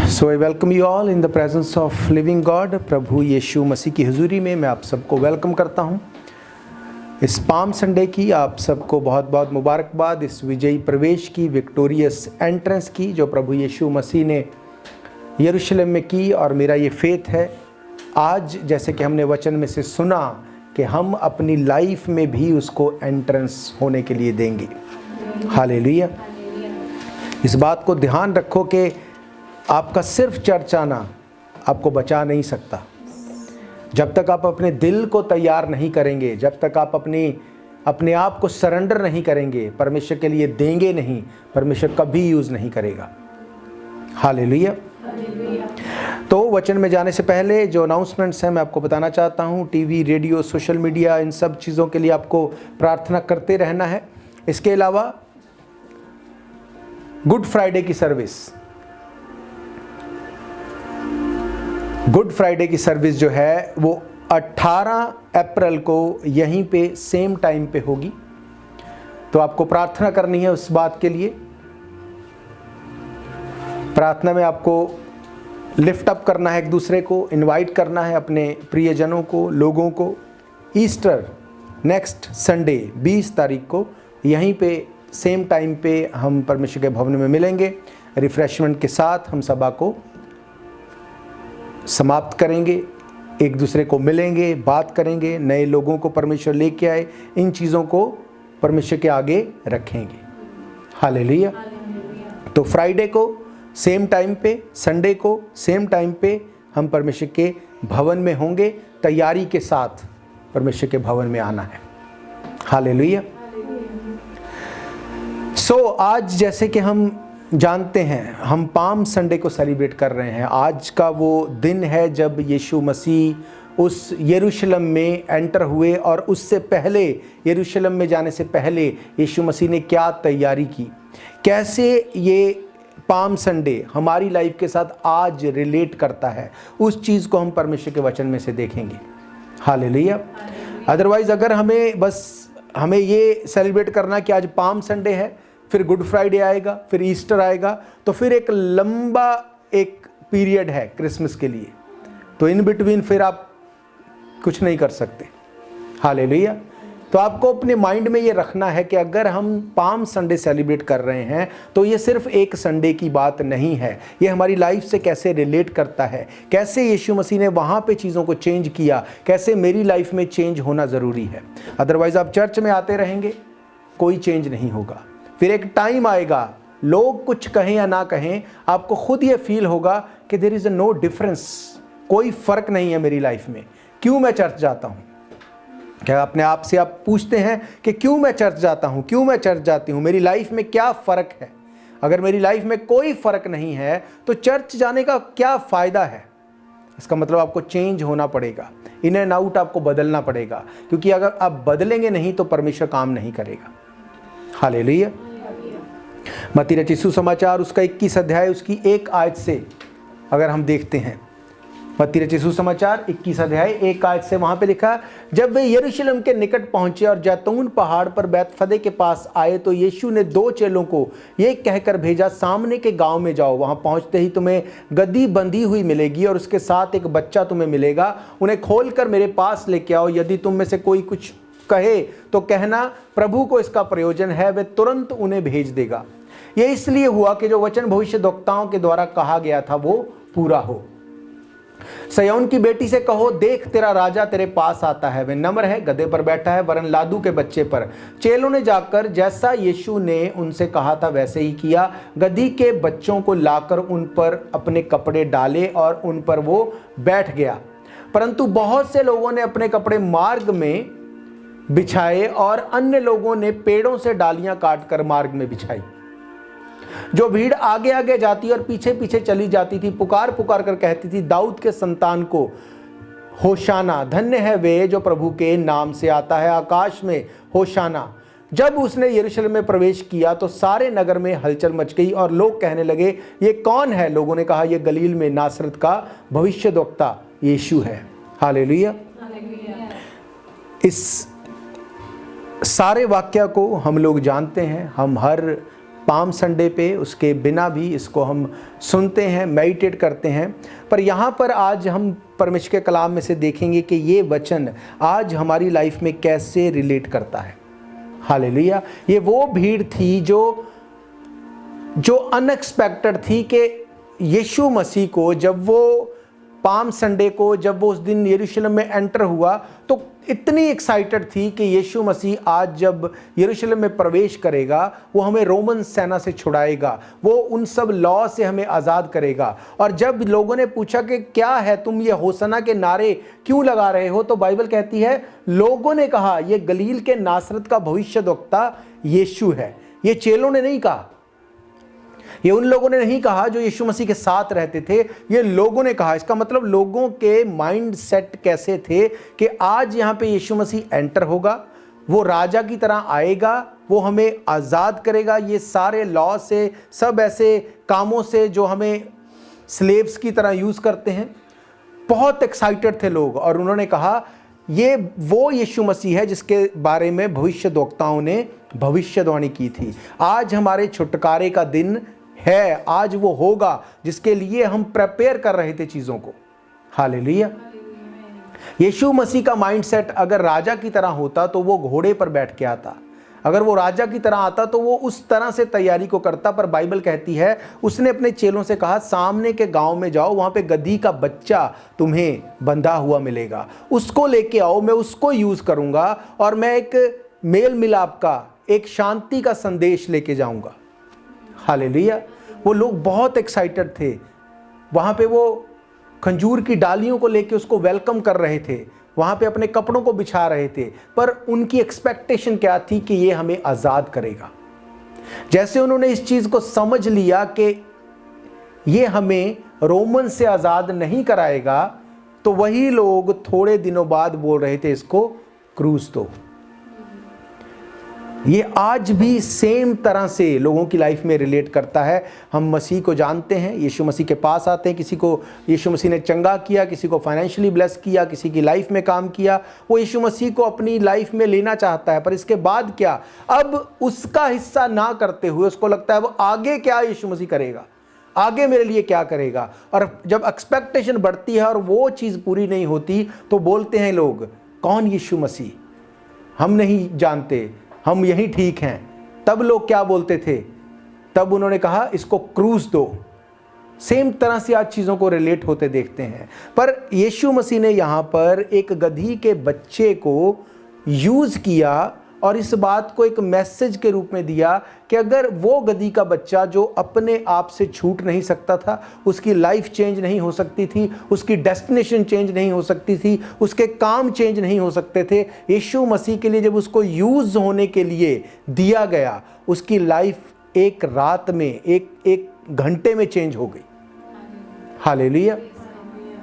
So I welcome you all in the presence of living God. प्रभु यीशु मसीह की हुजूरी में मैं आप सबको वेलकम करता हूं। इस पाम संडे की आप सबको बहुत बहुत मुबारकबाद, इस विजयी प्रवेश की, विक्टोरियस एंट्रेंस की जो प्रभु यीशु मसीह ने यरूशलेम में की। और मेरा ये फेथ है आज, जैसे कि हमने वचन में से सुना, कि हम अपनी लाइफ में भी उसको एंट्रेंस होने के लिए देंगे। हालेलुया। इस बात को ध्यान रखो कि आपका सिर्फ चर्च आना आपको बचा नहीं सकता। जब तक आप अपने दिल को तैयार नहीं करेंगे, जब तक आप अपने आप को सरेंडर नहीं करेंगे, परमेश्वर के लिए देंगे नहीं, परमेश्वर कभी यूज़ नहीं करेगा। हालेलुया। तो वचन में जाने से पहले जो अनाउंसमेंट्स हैं मैं आपको बताना चाहता हूँ। टीवी, रेडियो, सोशल मीडिया, इन सब चीज़ों के लिए आपको प्रार्थना करते रहना है। इसके अलावा गुड फ्राइडे की सर्विस जो है वो 18 अप्रैल को यहीं पे सेम टाइम पे होगी। तो आपको प्रार्थना करनी है उस बात के लिए। प्रार्थना में आपको लिफ्ट अप करना है, एक दूसरे को इनवाइट करना है, अपने प्रियजनों को, लोगों को। ईस्टर नेक्स्ट संडे 20 तारीख को यहीं पे सेम टाइम पे हम परमेश्वर के भवन में मिलेंगे। रिफ्रेशमेंट के साथ हम सभा को समाप्त करेंगे, एक दूसरे को मिलेंगे, बात करेंगे, नए लोगों को परमेश्वर लेके आए, इन चीज़ों को परमेश्वर के आगे रखेंगे। हालेलुया। तो फ्राइडे को सेम टाइम पे, संडे को सेम टाइम पे हम परमेश्वर के भवन में होंगे। तैयारी के साथ परमेश्वर के भवन में आना है। हालेलुया। आज जैसे कि हम जानते हैं, हम पाम संडे को सेलिब्रेट कर रहे हैं। आज का वो दिन है जब यीशु मसीह उस यरूशलेम में एंटर हुए, और उससे पहले, यरूशलेम में जाने से पहले यीशु मसीह ने क्या तैयारी की, कैसे ये पाम संडे हमारी लाइफ के साथ आज रिलेट करता है, उस चीज़ को हम परमेश्वर के वचन में से देखेंगे। हालेलुया। अदरवाइज़ अगर हमें ये सेलिब्रेट करना कि आज पाम संडे है, फिर गुड फ्राइडे आएगा, फिर ईस्टर आएगा, तो फिर एक लंबा एक पीरियड है क्रिसमस के लिए। तो इन बिटवीन फिर आप कुछ नहीं कर सकते। हालेलुया। तो आपको अपने माइंड में ये रखना है कि अगर हम पाम संडे सेलिब्रेट कर रहे हैं तो ये सिर्फ एक संडे की बात नहीं है, ये हमारी लाइफ से कैसे रिलेट करता है, कैसे यीशु मसीह ने वहाँ पे चीज़ों को चेंज किया, कैसे मेरी लाइफ में चेंज होना ज़रूरी है। अदरवाइज़ आप चर्च में आते रहेंगे, कोई चेंज नहीं होगा। फिर एक टाइम आएगा, लोग कुछ कहें या ना कहें, आपको खुद ये फील होगा कि देयर इज़ नो डिफरेंस, कोई फ़र्क नहीं है मेरी लाइफ में। क्यों मैं चर्च जाता हूँ? क्या अपने आप से आप पूछते हैं कि क्यों मैं चर्च जाता हूँ, क्यों मैं चर्च जाती हूँ, मेरी लाइफ में क्या फ़र्क है? अगर मेरी लाइफ में कोई फ़र्क नहीं है तो चर्च जाने का क्या फ़ायदा है? इसका मतलब आपको चेंज होना पड़ेगा, इन एंड आउट आपको बदलना पड़ेगा, क्योंकि अगर आप बदलेंगे नहीं तो परमेश्वर काम नहीं करेगा। हालेलुया। मत्ती रचित सुसमाचार उसका 21 अध्याय उसकी 1 आयत से अगर हम देखते हैं, मत्ती रचित सुसमाचार 21 अध्याय 1 आयत से वहाँ पे लिखा, जब वे यरूशलेम के निकट पहुँचे और जैतून पहाड़ पर बैतफदे के पास आए तो यीशु ने 2 चेलों को ये कहकर भेजा, सामने के गांव में जाओ, वहाँ पहुँचते ही तुम्हें गद्दी बंधी हुई मिलेगी और उसके साथ एक बच्चा तुम्हें मिलेगा, उन्हें खोलकर मेरे पास लेके आओ। यदि तुम में से कोई कुछ कहे तो कहना, प्रभु को इसका प्रयोजन है, वे तुरंत उन्हें भेज देगा। ये इसलिए हुआ कि जो वचन भविष्यद्वक्ताओं के द्वारा कहा गया था वो पूरा हो। सयोन की बेटी से कहो, देख तेरा राजा तेरे पास आता है, वे नम्र है, गधे पर बैठा है, वरन लादू के बच्चे पर। चेलों ने जाकर जैसा यीशु ने उनसे कहा था वैसे ही किया। गधी के बच्चों को लाकर उन पर अपने कपड़े डाले और उन पर वो बैठ गया। परंतु बहुत से लोगों ने अपने कपड़े मार्ग में बिछाए और अन्य लोगों ने पेड़ों से डालियां काटकर मार्ग में बिछाई। जो भीड़ आगे आगे जाती और पीछे पीछे चली जाती थी, पुकार पुकार कर कहती थी, दाऊद के संतान को होशाना, धन्य है वे जो प्रभु के नाम से आता है, आकाश में होशाना। जब उसने यरूशलेम में प्रवेश किया तो सारे नगर में हलचल मच गई और लोग कहने लगे, ये कौन है? लोगों ने कहा, ये गलील में नासरत का भविष्यद्वक्ता यीशु है। हालेलुया। इस सारे वाक्य को हम लोग जानते हैं, हम हर पाम संडे पे, उसके बिना भी इसको हम सुनते हैं, मेडिटेट करते हैं। पर यहाँ पर आज हम परमेश्वर के कलाम में से देखेंगे कि ये वचन आज हमारी लाइफ में कैसे रिलेट करता है। हालेलुया। ये वो भीड़ थी जो अनएक्सपेक्टेड थी कि यीशु मसीह को जब वो पाम संडे को जब वो उस दिन यरूशलेम में एंटर हुआ तो इतनी एक्साइटेड थी कि यीशु मसीह आज जब यरूशलेम में प्रवेश करेगा वो हमें रोमन सेना से छुड़ाएगा, वो उन सब लॉ से हमें आज़ाद करेगा। और जब लोगों ने पूछा कि क्या है, तुम ये होसना के नारे क्यों लगा रहे हो, तो बाइबल कहती है लोगों ने कहा ये गलील के नासरत का भविष्यद्वक्ता यीशु है। ये चेलों ने नहीं कहा, ये उन लोगों ने नहीं कहा जो यीशु मसीह के साथ रहते थे, ये लोगों ने कहा। इसका मतलब लोगों के माइंड सेट कैसे थे कि आज यहाँ पे यीशु मसीह एंटर होगा, वो राजा की तरह आएगा, वो हमें आज़ाद करेगा ये सारे लॉ से, सब ऐसे कामों से जो हमें स्लेव्स की तरह यूज़ करते हैं। बहुत एक्साइटेड थे लोग और उन्होंने कहा ये वो यीशु मसीह है जिसके बारे में भविष्यद्वक्ताओं ने भविष्यवाणी की थी। आज हमारे छुटकारे का दिन है, आज वो होगा जिसके लिए हम प्रिपेयर कर रहे थे चीज़ों को। हालेलुया। यीशु मसीह का माइंडसेट अगर राजा की तरह होता तो वो घोड़े पर बैठ के आता, अगर वो राजा की तरह आता तो वो उस तरह से तैयारी को करता। पर बाइबल कहती है उसने अपने चेलों से कहा सामने के गांव में जाओ, वहां पे गधी का बच्चा तुम्हें बंधा हुआ मिलेगा, उसको लेके आओ, मैं उसको यूज करूंगा और मैं एक मेल मिलाप का, एक शांति का संदेश लेके जाऊंगा। हालेलुया। वो लोग बहुत एक्साइटेड थे, वहां पे वो खंजूर की डालियों को लेके उसको वेलकम कर रहे थे, वहाँ पे अपने कपड़ों को बिछा रहे थे, पर उनकी एक्सपेक्टेशन क्या थी कि ये हमें आज़ाद करेगा। जैसे उन्होंने इस चीज़ को समझ लिया कि ये हमें रोमन से आज़ाद नहीं कराएगा, तो वही लोग थोड़े दिनों बाद बोल रहे थे इसको क्रूस दो। ये आज भी सेम तरह से लोगों की लाइफ में रिलेट करता है। हम मसीह को जानते हैं, यीशु मसीह के पास आते हैं, किसी को यीशु मसीह ने चंगा किया, किसी को फाइनेंशियली ब्लेस किया, किसी की लाइफ में काम किया, वो यीशु मसीह को अपनी लाइफ में लेना चाहता है। पर इसके बाद क्या, अब उसका हिस्सा ना करते हुए उसको लगता है वो आगे क्या यीशु मसीह करेगा, आगे मेरे लिए क्या करेगा। और जब एक्सपेक्टेशन बढ़ती है और वो चीज़ पूरी नहीं होती तो बोलते हैं लोग कौन यीशु मसीह, हम नहीं जानते, हम यही ठीक हैं। तब लोग क्या बोलते थे, तब उन्होंने कहा इसको क्रूस दो। सेम तरह से आज चीज़ों को रिलेट होते देखते हैं। पर यीशु मसीह ने यहाँ पर एक गधी के बच्चे को यूज़ किया और इस बात को एक मैसेज के रूप में दिया कि अगर वो गधी का बच्चा जो अपने आप से छूट नहीं सकता था, उसकी लाइफ चेंज नहीं हो सकती थी, उसकी डेस्टिनेशन चेंज नहीं हो सकती थी, उसके काम चेंज नहीं हो सकते थे, यीशु मसीह के लिए जब उसको यूज़ होने के लिए दिया गया, उसकी लाइफ एक रात में, एक घंटे में चेंज हो गई। हालेलुया।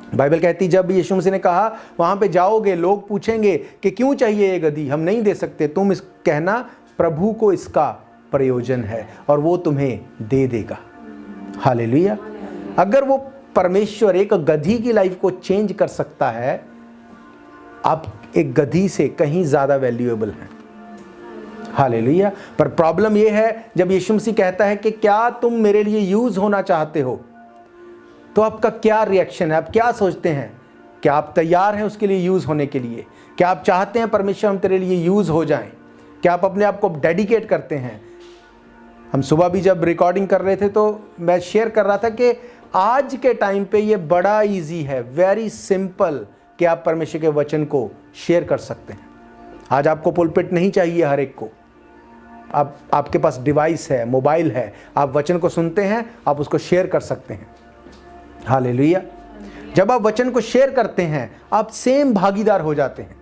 बाइबल कहती जब यीशु मसीह ने कहा वहाँ पे जाओगे, लोग पूछेंगे कि क्यों चाहिए ये गधी, हम नहीं दे सकते, तुम इस कहना प्रभु को इसका प्रयोजन है और वो तुम्हें दे देगा। हालेलुया। अगर वो परमेश्वर एक गधी की लाइफ को चेंज कर सकता है, आप एक गधी से कहीं ज़्यादा वैल्यूएबल हैं। हालेलुया। पर प्रॉब्लम ये है जब यीशु मसीह कहता है कि क्या तुम मेरे लिए यूज़ होना चाहते हो, तो आपका क्या रिएक्शन है, आप क्या सोचते हैं? क्या आप तैयार हैं उसके लिए यूज़ होने के लिए? क्या आप चाहते हैं परमेश्वर हम तेरे लिए यूज़ हो जाएं? क्या आप अपने आप को डेडिकेट करते हैं? हम सुबह भी जब रिकॉर्डिंग कर रहे थे तो मैं शेयर कर रहा था कि आज के टाइम पे ये बड़ा इजी है, वेरी सिंपल, कि आप परमेश्वर के वचन को शेयर कर सकते हैं। आज आपको पुलपिट नहीं चाहिए हर एक को, आपके पास डिवाइस है, मोबाइल है, आप वचन को सुनते हैं, आप उसको शेयर कर सकते हैं। हालेलुया। जब आप वचन को शेयर करते हैं आप सेम भागीदार हो जाते हैं।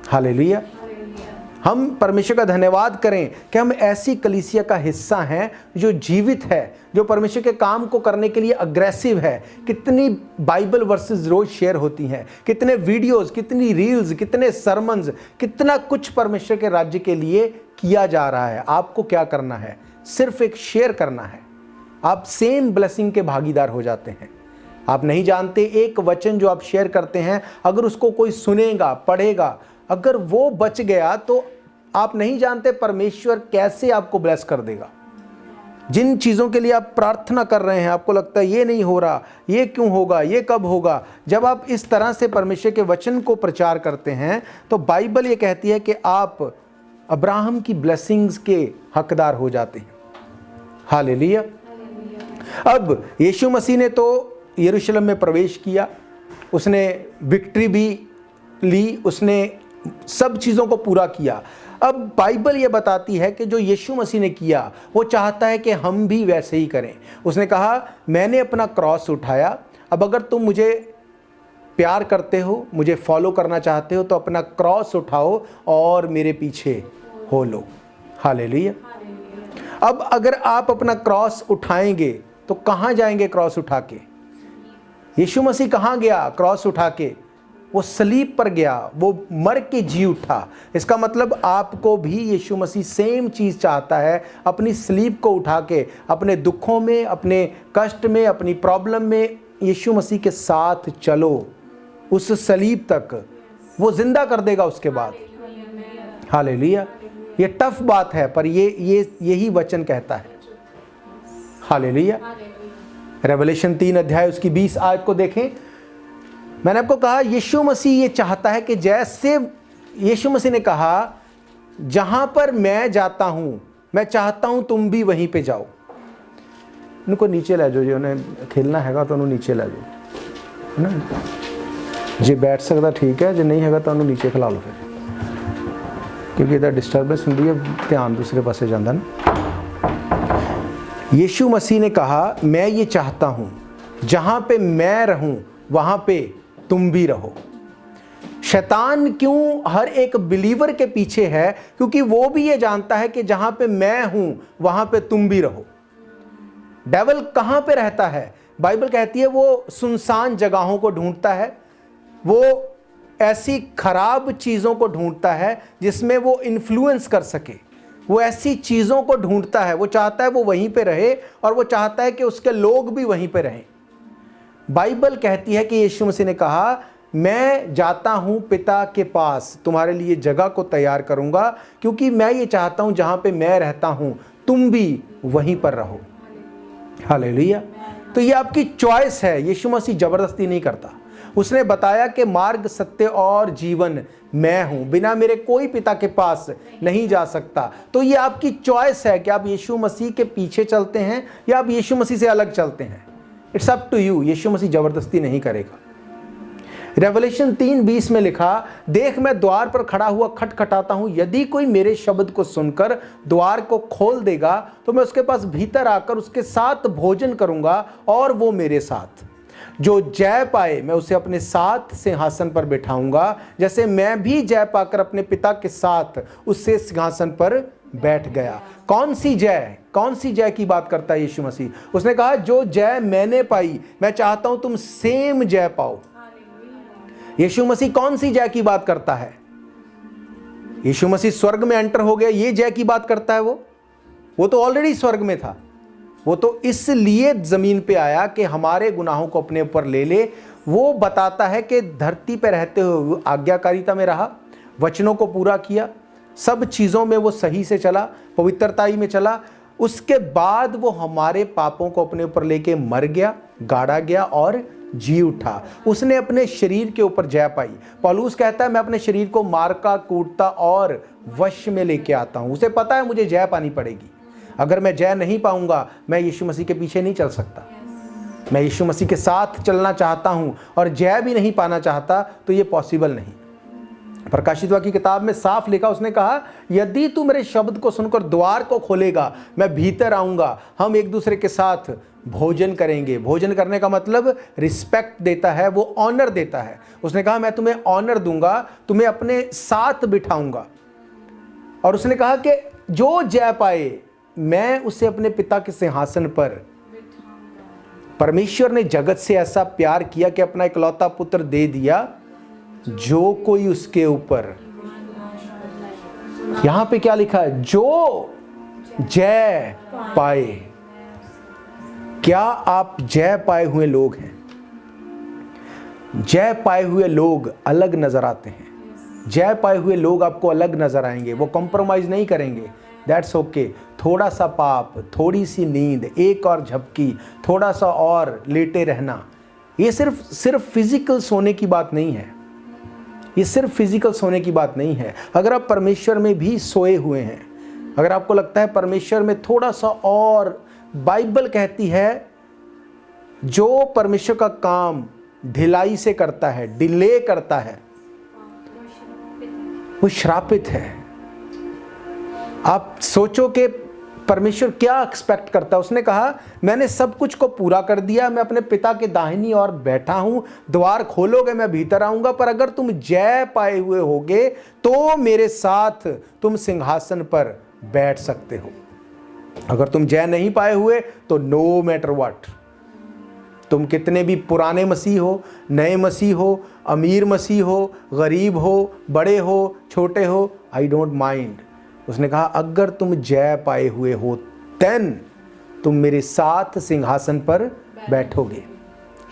हालेलुया। हम परमेश्वर का धन्यवाद करें कि हम ऐसी कलीसिया का हिस्सा हैं जो जीवित है, जो परमेश्वर के काम को करने के लिए अग्रेसिव है। कितनी बाइबल वर्सेस रोज शेयर होती हैं, कितने वीडियोस, कितनी रील्स, कितने सरमन्स, कितना कुछ परमेश्वर के राज्य के लिए किया जा रहा है। आपको क्या करना है? सिर्फ एक शेयर करना है, आप सेम ब्लेसिंग के भागीदार हो जाते हैं। आप नहीं जानते, एक वचन जो आप शेयर करते हैं, अगर उसको कोई सुनेगा, पढ़ेगा, अगर वो बच गया तो आप नहीं जानते परमेश्वर कैसे आपको ब्लेस कर देगा। जिन चीज़ों के लिए आप प्रार्थना कर रहे हैं, आपको लगता है ये नहीं हो रहा, ये क्यों होगा, ये कब होगा, जब आप इस तरह से परमेश्वर के वचन को प्रचार करते हैं तो बाइबल ये कहती है कि आप अब्राहम की ब्लेसिंग्स के हकदार हो जाते हैं। हालेलुया। अब यीशु मसीह ने तो यरूशलेम में प्रवेश किया, उसने विक्ट्री भी ली, उसने सब चीज़ों को पूरा किया। अब बाइबल ये बताती है कि जो यीशु मसीह ने किया वो चाहता है कि हम भी वैसे ही करें। उसने कहा मैंने अपना क्रॉस उठाया, अब अगर तुम मुझे प्यार करते हो, मुझे फॉलो करना चाहते हो तो अपना क्रॉस उठाओ और मेरे पीछे हो लो। हालेलुया। अब अगर आप अपना क्रॉस उठाएंगे तो कहाँ जाएंगे क्रॉस उठा के? यीशु मसीह कहाँ गया क्रॉस उठा के? वो सलीब पर गया, वो मर के जी उठा। इसका मतलब आपको भी यीशु मसीह सेम चीज़ चाहता है, अपनी सलीब को उठा के अपने दुखों में, अपने कष्ट में, अपनी प्रॉब्लम में यीशु मसीह के साथ चलो उस सलीब तक, वो जिंदा कर देगा उसके बाद। हालेलुया। ये टफ बात है पर यही वचन कहता है। हालेलुया। रेवलेशन 3 अध्याय उसकी 20 आयत को देखें। मैंने आपको कहा यीशु मसीह ये चाहता है कि जैसे यीशु मसीह ने कहा जहां पर मैं जाता हूं मैं चाहता हूं तुम भी वहीं पे जाओ। इनको नीचे ले जाओ, जो उन्हें खेलना हैगा तो उन्होंने नीचे ले जाओ, है ना। जे बैठ सकता ठीक है, जो नहीं हैगा तो उन्होंने नीचे खिला लो फिर, क्योंकि इधर डिस्टर्बेंस होती है, ध्यान दूसरे पासे जाता ना। यीशु मसीह ने कहा मैं ये चाहता हूं जहां पे मैं रहूं वहां पे तुम भी रहो। शैतान क्यों हर एक बिलीवर के पीछे है? क्योंकि वो भी ये जानता है कि जहां पे मैं हूं वहां पे तुम भी रहो। डेविल कहां पे रहता है? बाइबल कहती है वो सुनसान जगहों को ढूंढता है, वो ऐसी खराब चीजों को ढूंढता है जिसमें वो इन्फ्लुएंस कर सके, वो ऐसी चीजों को ढूंढता है, वो चाहता है वो वहीं पे रहे और वो चाहता है कि उसके लोग भी वहीं पे रहें। बाइबल कहती है कि यीशु मसीह ने कहा मैं जाता हूं पिता के पास, तुम्हारे लिए जगह को तैयार करूंगा, क्योंकि मैं ये चाहता हूं जहां पे मैं रहता हूं तुम भी वहीं पर रहो। हालेलुया। तो ये आपकी चॉइस है, यीशु मसीह जबरदस्ती नहीं करता। उसने बताया कि मार्ग, सत्य और जीवन मैं हूं, बिना मेरे कोई पिता के पास नहीं जा सकता। तो ये आपकी चॉइस है कि आप यीशु मसीह के पीछे चलते हैं या आप यीशु मसीह से अलग चलते हैं। It's up to you. यीशु मसीह जबरदस्ती नहीं करेगा। रेवलेशन 3:20 में लिखा, देख मैं द्वार पर खड़ा हुआ खटखटाता हूं, यदि कोई मेरे शब्द को सुनकर द्वार को खोल देगा तो मैं उसके पास भीतर आकर उसके साथ भोजन करूंगा और वो मेरे साथ। जो जय पाए मैं उसे अपने साथ सिंहासन पर बिठाऊंगा, जैसे मैं भी जय पाकर अपने पिता के साथ उससे सिंहासन पर बैठ गया। कौन सी जय? कौन सी जय की बात करता है यीशु मसीह? उसने कहा जो जय मैंने पाई मैं चाहता हूं तुम सेम जय पाओ। यीशु मसीह कौन सी जय की बात करता है? यीशु मसीह स्वर्ग में एंटर हो गया, ये जय की बात करता है। वो तो ऑलरेडी स्वर्ग में था। वो तो इसलिए जमीन पे आया कि हमारे गुनाहों को अपने ऊपर ले ले। वो बताता है कि धरती पे रहते हुए आज्ञाकारिता में रहा, वचनों को पूरा किया, सब चीज़ों में वो सही से चला, पवित्रताई में चला। उसके बाद वो हमारे पापों को अपने ऊपर लेके मर गया, गाड़ा गया और जी उठा। उसने अपने शरीर के ऊपर जय पाई। पौलुस कहता है मैं अपने शरीर को मारता, कूटता और वश में लेके आता हूं। उसे पता है मुझे जय पानी पड़ेगी। अगर मैं जय नहीं पाऊंगा मैं यीशु मसीह के पीछे नहीं चल सकता। मैं यीशु मसीह के साथ चलना चाहता हूं और जय भी नहीं पाना चाहता तो ये पॉसिबल नहीं। प्रकाशित वाक्य की किताब में साफ लिखा, उसने कहा यदि तू मेरे शब्द को सुनकर द्वार को खोलेगा मैं भीतर आऊंगा, हम एक दूसरे के साथ भोजन करेंगे। भोजन करने का मतलब रिस्पेक्ट देता है, वो ऑनर देता है। उसने कहा मैं तुम्हें ऑनर दूंगा, तुम्हें अपने साथ बिठाऊंगा। और उसने कहा कि जो जय पाए मैं उसे अपने पिता के सिंहासन पर। परमेश्वर ने जगत से ऐसा प्यार किया कि अपना इकलौता पुत्र दे दिया, जो कोई उसके ऊपर, यहां पे क्या लिखा है, जो जय पाए। क्या आप जय पाए हुए लोग हैं? जय पाए हुए लोग अलग नजर आते हैं। जय पाए हुए लोग आपको अलग नजर आएंगे, वो कॉम्प्रोमाइज नहीं करेंगे। That's okay. थोड़ा सा पाप, थोड़ी सी नींद, एक और झपकी, थोड़ा सा और लेटे रहना, ये सिर्फ फिजिकल सोने की बात नहीं है। ये सिर्फ फिजिकल सोने की बात नहीं है। अगर आप परमेश्वर में भी सोए हुए हैं, अगर आपको लगता है परमेश्वर में थोड़ा सा और, बाइबल कहती है जो परमेश्वर का काम ढिलाई से करता है, डिले करता है, वो श्रापित है। आप सोचो कि परमेश्वर क्या एक्सपेक्ट करता है। उसने कहा मैंने सब कुछ को पूरा कर दिया, मैं अपने पिता के दाहिनी ओर बैठा हूं, द्वार खोलोगे मैं भीतर आऊंगा, पर अगर तुम जय पाए हुए होगे तो मेरे साथ तुम सिंहासन पर बैठ सकते हो। अगर तुम जय नहीं पाए हुए तो नो मैटर व्हाट, तुम कितने भी पुराने मसीह हो, नए मसीह हो, अमीर मसीह हो, गरीब हो, बड़े हो, छोटे हो, आई डोंट माइंड। उसने कहा अगर तुम जय पाए हुए हो देन तुम मेरे साथ सिंहासन पर बैठोगे।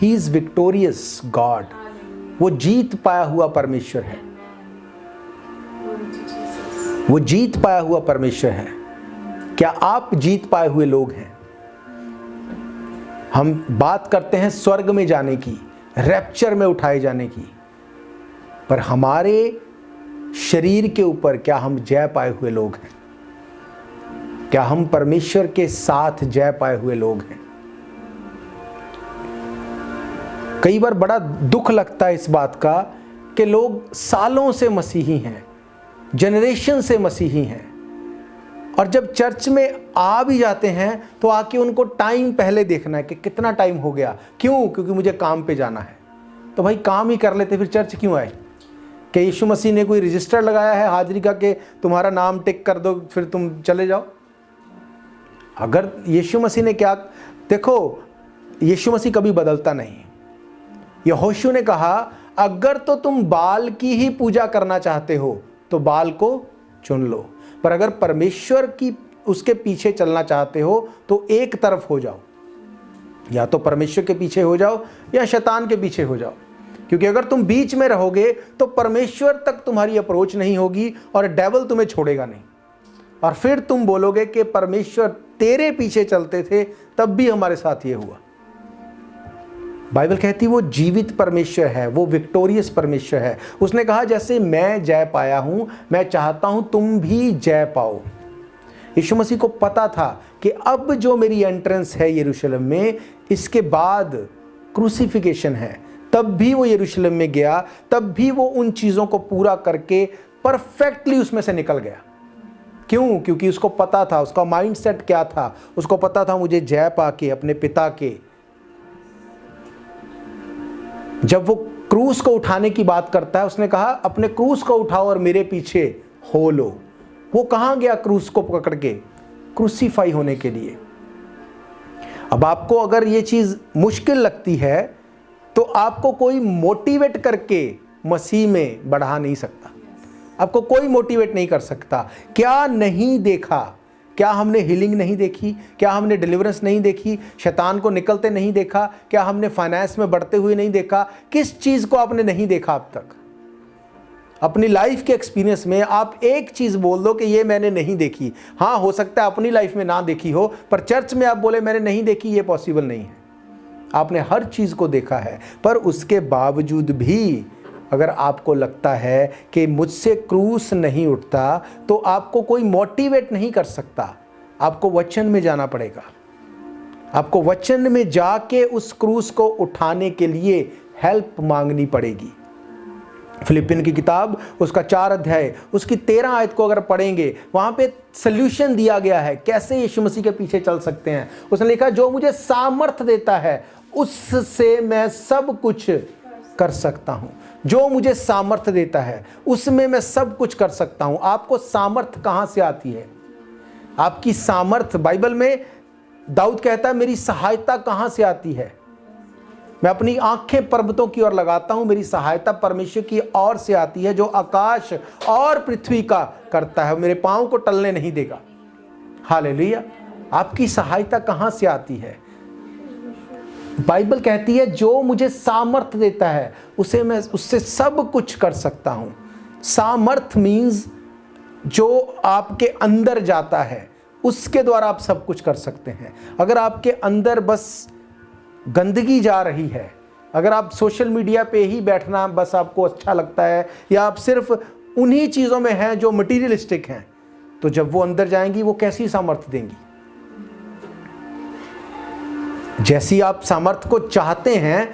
ही इज विक्टोरियस गॉड, वो जीत पाया हुआ परमेश्वर है, वो जीत पाया हुआ परमेश्वर है। क्या आप जीत पाए हुए लोग हैं? हम बात करते हैं स्वर्ग में जाने की, रैप्चर में उठाए जाने की, पर हमारे शरीर के ऊपर क्या हम जय पाए हुए लोग हैं? क्या हम परमेश्वर के साथ जय पाए हुए लोग हैं? कई बार बड़ा दुख लगता है इस बात का कि लोग सालों से मसीही हैं, जनरेशन से मसीही हैं, और जब चर्च में आ भी जाते हैं तो आके उनको टाइम पहले देखना है कि कितना टाइम हो गया। क्यों? क्योंकि मुझे काम पे जाना है। तो भाई काम ही कर लेते, फिर चर्च क्यों आए? कि यीशु मसीह ने कोई रजिस्टर लगाया है हाजिरी का कि तुम्हारा नाम टिक कर दो फिर तुम चले जाओ? अगर यीशु मसीह ने क्या, देखो यीशु मसीह कभी बदलता नहीं। यहोशू ने कहा अगर तो तुम बाल की ही पूजा करना चाहते हो तो बाल को चुन लो, पर अगर परमेश्वर की उसके पीछे चलना चाहते हो तो एक तरफ हो जाओ, या तो परमेश्वर के पीछे हो जाओ या शैतान के पीछे हो जाओ। क्योंकि अगर तुम बीच में रहोगे तो परमेश्वर तक तुम्हारी अप्रोच नहीं होगी और डेविल तुम्हें छोड़ेगा नहीं, और फिर तुम बोलोगे कि परमेश्वर तेरे पीछे चलते थे तब भी हमारे साथ ये हुआ। बाइबल कहती वो जीवित परमेश्वर है, वो विक्टोरियस परमेश्वर है। उसने कहा जैसे मैं जय पाया हूं, मैं चाहता हूं तुम भी जय पाओ। यीशु मसीह को पता था कि अब जो मेरी एंट्रेंस है यरूशलेम में, इसके बाद क्रूसिफिकेशन है, तब भी वो यरूशलेम में गया, तब भी वो उन चीज़ों को पूरा करके परफेक्टली उसमें से निकल गया। क्यों? क्योंकि उसको पता था, उसका माइंडसेट क्या था, उसको पता था मुझे जय पाके अपने पिता के। जब वो क्रूस को उठाने की बात करता है, उसने कहा अपने क्रूस को उठाओ और मेरे पीछे हो लो। वो कहाँ गया क्रूस को पकड़ के? क्रूसीफाई होने के लिए। अब आपको अगर ये चीज़ मुश्किल लगती है तो आपको कोई मोटिवेट करके मसीह में बढ़ा नहीं सकता, आपको कोई मोटिवेट नहीं कर सकता। क्या नहीं देखा? क्या हमने हीलिंग नहीं देखी? क्या हमने डिलीवरेंस नहीं देखी? शैतान को निकलते नहीं देखा? क्या हमने फाइनेंस में बढ़ते हुए नहीं देखा? किस चीज़ को आपने नहीं देखा अब तक? अपनी लाइफ के एक्सपीरियंस में आप एक चीज़ बोल दो कि ये मैंने नहीं देखी। हाँ, हो सकता है अपनी लाइफ में ना देखी हो, पर चर्च में आप बोले मैंने नहीं देखी, ये पॉसिबल नहीं है। आपने हर चीज़ को देखा है, पर उसके बावजूद भी अगर आपको लगता है कि मुझसे क्रूस नहीं उठता, तो आपको कोई मोटिवेट नहीं कर सकता। आपको वचन में जाना पड़ेगा, आपको वचन में जाके उस क्रूस को उठाने के लिए हेल्प मांगनी पड़ेगी। फिलिपियन की किताब उसका 4 अध्याय उसकी 13 आयत को अगर पढ़ेंगे, वहाँ पे सल्यूशन दिया गया है कैसे यीशु मसीह के पीछे चल सकते हैं। उसने लिखा जो मुझे सामर्थ देता है उससे मैं सब कुछ कर सकता हूँ। जो मुझे सामर्थ देता है उसमें मैं सब कुछ कर सकता हूँ। आपको सामर्थ कहाँ से आती है? आपकी सामर्थ, बाइबल में दाऊद कहता है मेरी सहायता कहाँ से आती है? मैं अपनी आंखें पर्वतों की ओर लगाता हूं, मेरी सहायता परमेश्वर की ओर से आती है जो आकाश और पृथ्वी का करता है, मेरे पांव को टलने नहीं देगा। हालेलुया। आपकी सहायता कहां से आती है? बाइबल कहती है जो मुझे सामर्थ देता है उसे मैं उससे सब कुछ कर सकता हूं। सामर्थ मीन्स जो आपके अंदर जाता है, उसके द्वारा आप सब कुछ कर सकते हैं। अगर आपके अंदर बस गंदगी जा रही है, अगर आप सोशल मीडिया पे ही बैठना बस आपको अच्छा लगता है, या आप सिर्फ उन्हीं चीज़ों में हैं जो मटीरियलिस्टिक हैं, तो जब वो अंदर जाएंगी वो कैसी सामर्थ्य देंगी? जैसी आप सामर्थ्य को चाहते हैं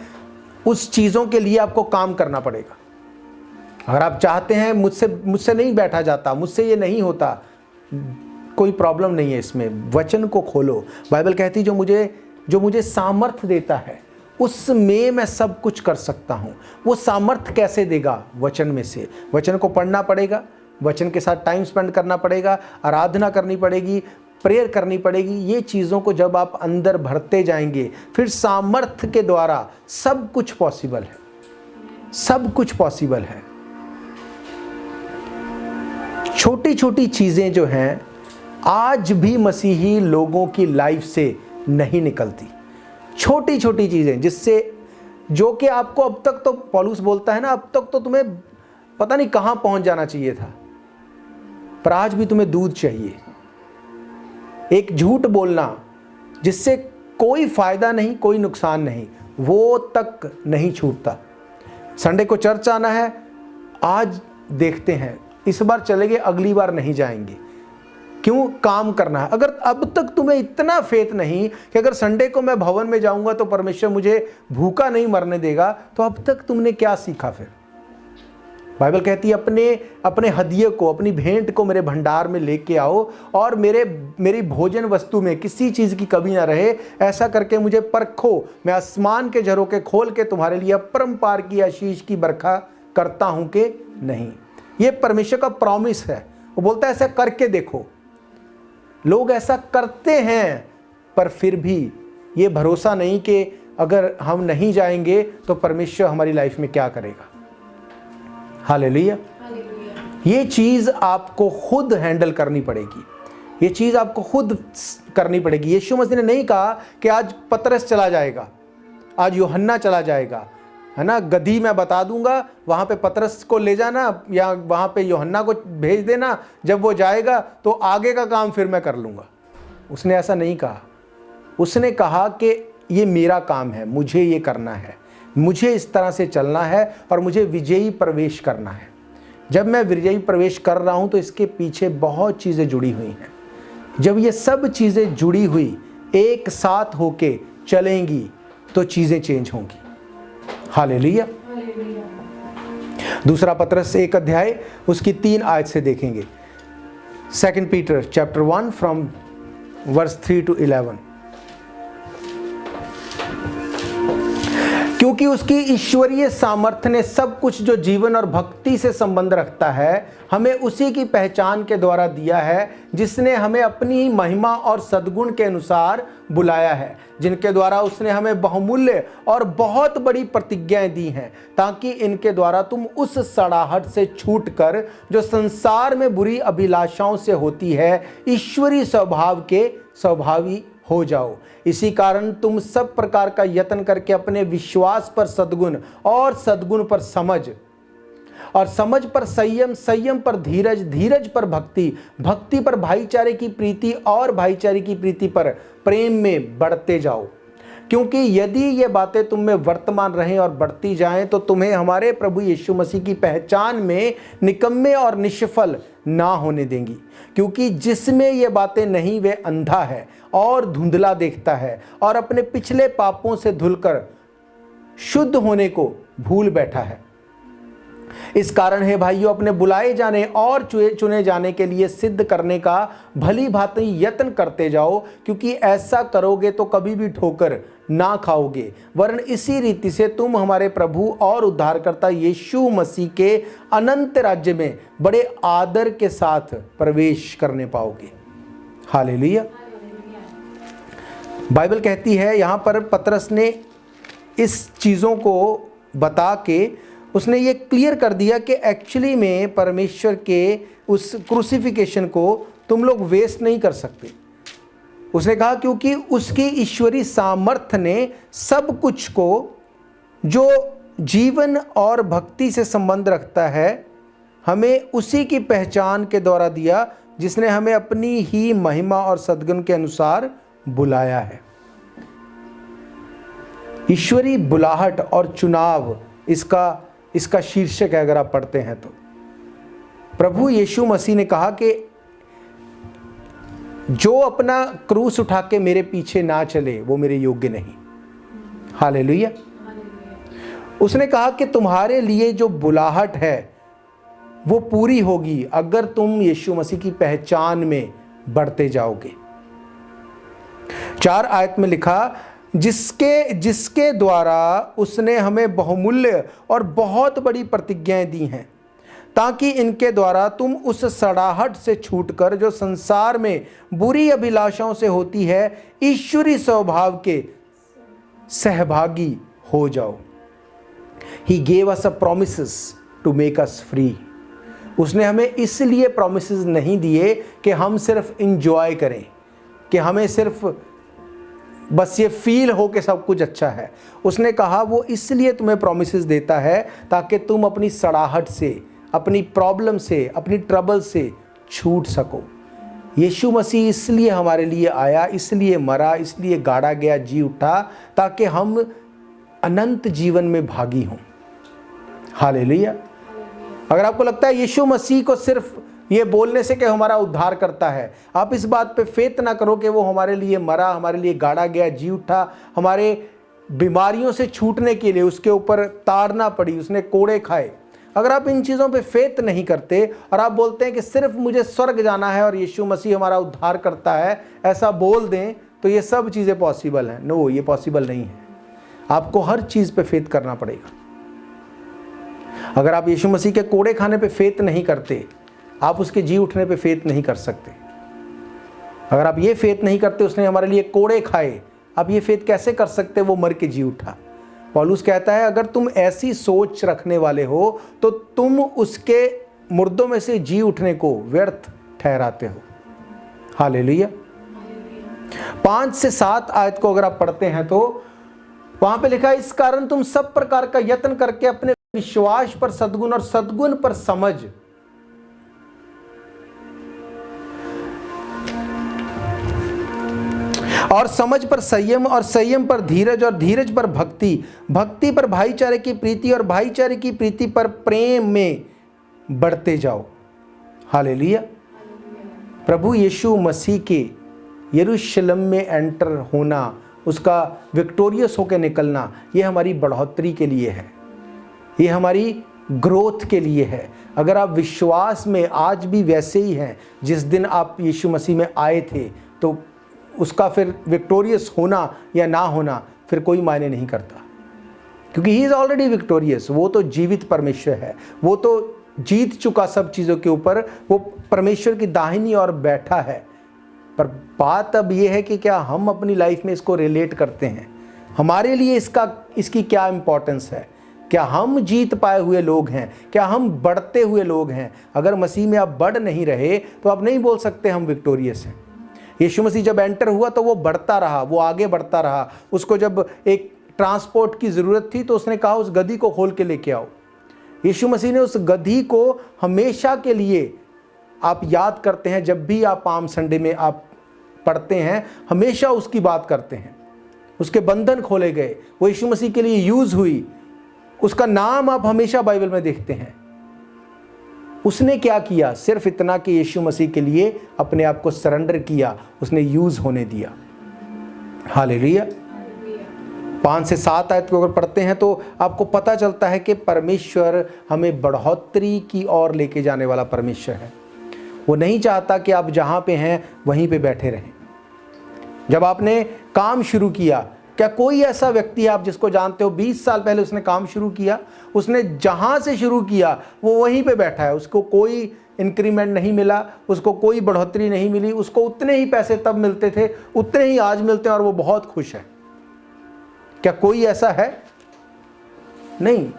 उस चीज़ों के लिए आपको काम करना पड़ेगा। अगर आप चाहते हैं मुझसे नहीं बैठा जाता, मुझसे ये नहीं होता, कोई प्रॉब्लम नहीं है इसमें। वचन को खोलो। बाइबल कहती जो मुझे सामर्थ्य देता है उसमें मैं सब कुछ कर सकता हूँ। वो सामर्थ्य कैसे देगा? वचन में से। वचन को पढ़ना पड़ेगा, वचन के साथ टाइम स्पेंड करना पड़ेगा, आराधना करनी पड़ेगी, प्रेयर करनी पड़ेगी। ये चीज़ों को जब आप अंदर भरते जाएंगे फिर सामर्थ्य के द्वारा सब कुछ पॉसिबल है, सब कुछ पॉसिबल है। छोटी छोटी चीज़ें जो हैं आज भी मसीही लोगों की लाइफ से नहीं निकलती। छोटी छोटी चीज़ें जिससे जो कि आपको अब तक तो पौलुस बोलता है ना, अब तक तो तुम्हें पता नहीं कहाँ पहुँच जाना चाहिए था, पर आज भी तुम्हें दूध चाहिए। एक झूठ बोलना जिससे कोई फायदा नहीं, कोई नुकसान नहीं, वो तक नहीं छूटता। संडे को चर्च आना है, आज देखते हैं, इस बार चले गए, अगली बार नहीं जाएंगे। क्यों? काम करना है। अगर अब तक तुम्हें इतना फेथ नहीं कि अगर संडे को मैं भवन में जाऊंगा तो परमेश्वर मुझे भूखा नहीं मरने देगा, तो अब तक तुमने क्या सीखा फिर? बाइबल कहती है अपने हदिये को, अपनी भेंट को मेरे भंडार में लेके आओ और मेरी भोजन वस्तु में किसी चीज़ की कमी ना रहे। ऐसा करके मुझे परखो, मैं आसमान के झरोखे खोल के तुम्हारे लिए अपरंपार की आशीष की बरखा करता हूं कि नहीं। ये परमेश्वर का प्रॉमिस है। वो बोलता है ऐसा करके देखो। लोग ऐसा करते हैं पर फिर भी ये भरोसा नहीं कि अगर हम नहीं जाएंगे तो परमेश्वर हमारी लाइफ में क्या करेगा। हालेलुया। ये चीज़ आपको खुद हैंडल करनी पड़ेगी, ये चीज़ आपको खुद करनी पड़ेगी। यीशु मसीह ने नहीं कहा कि आज पतरस चला जाएगा, आज यूहन्ना चला जाएगा, है ना, गधी मैं बता दूंगा, वहाँ पे पतरस को ले जाना या वहाँ पे यूहन्ना को भेज देना, जब वो जाएगा तो आगे का काम फिर मैं कर लूँगा। उसने ऐसा नहीं कहा। उसने कहा कि ये मेरा काम है, मुझे ये करना है, मुझे इस तरह से चलना है और मुझे विजयी प्रवेश करना है। जब मैं विजयी प्रवेश कर रहा हूँ तो इसके पीछे बहुत चीज़ें जुड़ी हुई हैं। जब ये सब चीज़ें जुड़ी हुई एक साथ होके चलेंगी तो चीज़ें चेंज होंगी। हालेलुया। दूसरा पतरस 1 अध्याय उसकी 3 आयत से देखेंगे। 2 Peter chapter 1 from verse 3 to 11। क्योंकि उसकी ईश्वरीय सामर्थ्य ने सब कुछ जो जीवन और भक्ति से संबंध रखता है हमें उसी की पहचान के द्वारा दिया है, जिसने हमें अपनी ही महिमा और सद्गुण के अनुसार बुलाया है, जिनके द्वारा उसने हमें बहुमूल्य और बहुत बड़ी प्रतिज्ञाएं दी हैं, ताकि इनके द्वारा तुम उस सड़ाहट से छूटकर जो संसार में बुरी अभिलाषाओं से होती है ईश्वरीय स्वभाव के स्वभावी हो जाओ। इसी कारण तुम सब प्रकार का यत्न करके अपने विश्वास पर सद्गुण और सद्गुण पर समझ और समझ पर संयम, संयम पर धीरज, धीरज पर भक्ति, भक्ति पर भाईचारे की प्रीति और भाईचारे की प्रीति पर प्रेम में बढ़ते जाओ। क्योंकि यदि ये बातें तुम में वर्तमान रहें और बढ़ती जाएं तो तुम्हें हमारे प्रभु यीशु मसीह की पहचान में निकम्मे और निष्फल ना होने देंगी। क्योंकि जिसमें ये बातें नहीं वे अंधा है और धुंधला देखता है और अपने पिछले पापों से धुलकर शुद्ध होने को भूल बैठा है। इस कारण है भाइयों, अपने बुलाए जाने और चुने जाने के लिए सिद्ध करने का भली भांति यत्न करते जाओ, क्योंकि ऐसा करोगे तो कभी भी ठोकर ना खाओगे, वरन इसी रीति से तुम हमारे प्रभु और उद्धारकर्ता यीशु मसीह के अनंत राज्य में बड़े आदर के साथ प्रवेश करने पाओगे। हालेलुया। बाइबल कहती है, यहाँ पर पतरस ने इस चीज़ों को बता के उसने ये क्लियर कर दिया कि एक्चुअली में परमेश्वर के उस क्रूसिफिकेशन को तुम लोग वेस्ट नहीं कर सकते। उसने कहा क्योंकि उसकी ईश्वरीय सामर्थ्य ने सब कुछ को जो जीवन और भक्ति से संबंध रखता है हमें उसी की पहचान के द्वारा दिया जिसने हमें अपनी ही महिमा और सद्गुण के अनुसार बुलाया है। ईश्वरी बुलाहट और चुनाव इसका शीर्षक है अगर आप पढ़ते हैं तो। प्रभु यीशु मसीह ने कहा कि जो अपना क्रूस उठा के मेरे पीछे ना चले वो मेरे योग्य नहीं। हालेलुया। उसने कहा कि तुम्हारे लिए जो बुलाहट है वो पूरी होगी अगर तुम यीशु मसीह की पहचान में बढ़ते जाओगे। 4 आयत में लिखा, जिसके द्वारा उसने हमें बहुमूल्य और बहुत बड़ी प्रतिज्ञाएं दी हैं, ताकि इनके द्वारा तुम उस सड़ाहट से छूटकर जो संसार में बुरी अभिलाषाओं से होती है, ईश्वरी स्वभाव के सहभागी हो जाओ। He gave us a promises to make us free। उसने हमें इसलिए promises नहीं दिए कि हम सिर्फ enjoy करें, कि हमें सिर्फ बस ये फील हो कि सब कुछ अच्छा है। उसने कहा वो इसलिए तुम्हें promises देता है ताकि तुम अपनी सड़ाहट से, अपनी प्रॉब्लम से, अपनी ट्रबल से छूट सको। यीशु मसीह इसलिए हमारे लिए आया, इसलिए मरा, इसलिए गाड़ा गया, जी उठा, ताकि हम अनंत जीवन में भागी हों। हालेलुया। अगर आपको लगता है यीशु मसीह को सिर्फ ये बोलने से कि हमारा उद्धार करता है, आप इस बात पे फेथ ना करो कि वो हमारे लिए मरा, हमारे लिए गाड़ा गया, जी उठा, हमारे बीमारियों से छूटने के लिए उसके ऊपर ताड़ना पड़ी, उसने कोड़े खाए। अगर आप इन चीज़ों पे फेथ नहीं करते और आप बोलते हैं कि सिर्फ मुझे स्वर्ग जाना है और यीशु मसीह हमारा उद्धार करता है, ऐसा बोल दें तो ये सब चीज़ें पॉसिबल हैं। नो, ये पॉसिबल नहीं है। आपको हर चीज़ पे फेथ करना पड़ेगा। अगर आप यीशु मसीह के कोड़े खाने पे फेथ नहीं करते, आप उसके जी उठने पे फेथ नहीं कर सकते। अगर आप ये फेथ नहीं करते उसने हमारे लिए कोड़े खाए, आप ये फेथ कैसे कर सकते वो मर के जी उठा। पौलुस कहता है अगर तुम ऐसी सोच रखने वाले हो तो तुम उसके मुर्दों में से जी उठने को व्यर्थ ठहराते हो। हालेलुया। 5 से 7 आयत को अगर आप पढ़ते हैं तो वहां पे लिखा है, इस कारण तुम सब प्रकार का यत्न करके अपने विश्वास पर सद्गुण और सद्गुण पर समझ और समझ पर संयम और संयम पर धीरज और धीरज पर भक्ति, भक्ति पर भाईचारे की प्रीति और भाईचारे की प्रीति पर प्रेम में बढ़ते जाओ। हालेलुया। प्रभु यीशु मसीह के यरूशलेम में एंटर होना, उसका विक्टोरियस होकर निकलना, ये हमारी बढ़ोतरी के लिए है, ये हमारी ग्रोथ के लिए है। अगर आप विश्वास में आज भी वैसे ही हैं जिस दिन आप यीशु मसीह में आए थे, तो उसका फिर विक्टोरियस होना या ना होना फिर कोई मायने नहीं करता, क्योंकि ही इज़ ऑलरेडी विक्टोरियस। वो तो जीवित परमेश्वर है, वो तो जीत चुका सब चीज़ों के ऊपर, वो परमेश्वर की दाहिनी ओर बैठा है। पर बात अब ये है कि क्या हम अपनी लाइफ में इसको रिलेट करते हैं, हमारे लिए इसकी क्या इम्पोर्टेंस है, क्या हम जीत पाए हुए लोग हैं, क्या हम बढ़ते हुए लोग हैं। अगर मसीह में आप बढ़ नहीं रहे तो आप नहीं बोल सकते हम विक्टोरियस हैं। यीशु मसीह जब एंटर हुआ तो वो बढ़ता रहा, वो आगे बढ़ता रहा। उसको जब एक ट्रांसपोर्ट की ज़रूरत थी तो उसने कहा उस गधी को खोल के लेके आओ। यीशु मसीह ने उस गधी को हमेशा के लिए, आप याद करते हैं जब भी आप पाम संडे में आप पढ़ते हैं, हमेशा उसकी बात करते हैं। उसके बंधन खोले गए, वो यीशु मसीह के लिए यूज़ हुई, उसका नाम आप हमेशा बाइबल में देखते हैं। उसने क्या किया? सिर्फ इतना कि यीशु मसीह के लिए अपने आप को सरेंडर किया, उसने यूज़ होने दिया। हालेलुया। 5 से 7 आयत को अगर पढ़ते हैं तो आपको पता चलता है कि परमेश्वर हमें बढ़ोतरी की ओर लेके जाने वाला परमेश्वर है। वो नहीं चाहता कि आप जहाँ पे हैं वहीं पे बैठे रहें। जब आपने काम शुरू किया, क्या कोई ऐसा व्यक्ति है आप जिसको जानते हो 20 साल पहले उसने काम शुरू किया, उसने जहाँ से शुरू किया वो वहीं पे बैठा है, उसको कोई इंक्रीमेंट नहीं मिला, उसको कोई बढ़ोतरी नहीं मिली, उसको उतने ही पैसे तब मिलते थे, उतने ही आज मिलते हैं और वो बहुत खुश है। क्या कोई ऐसा है? नहीं।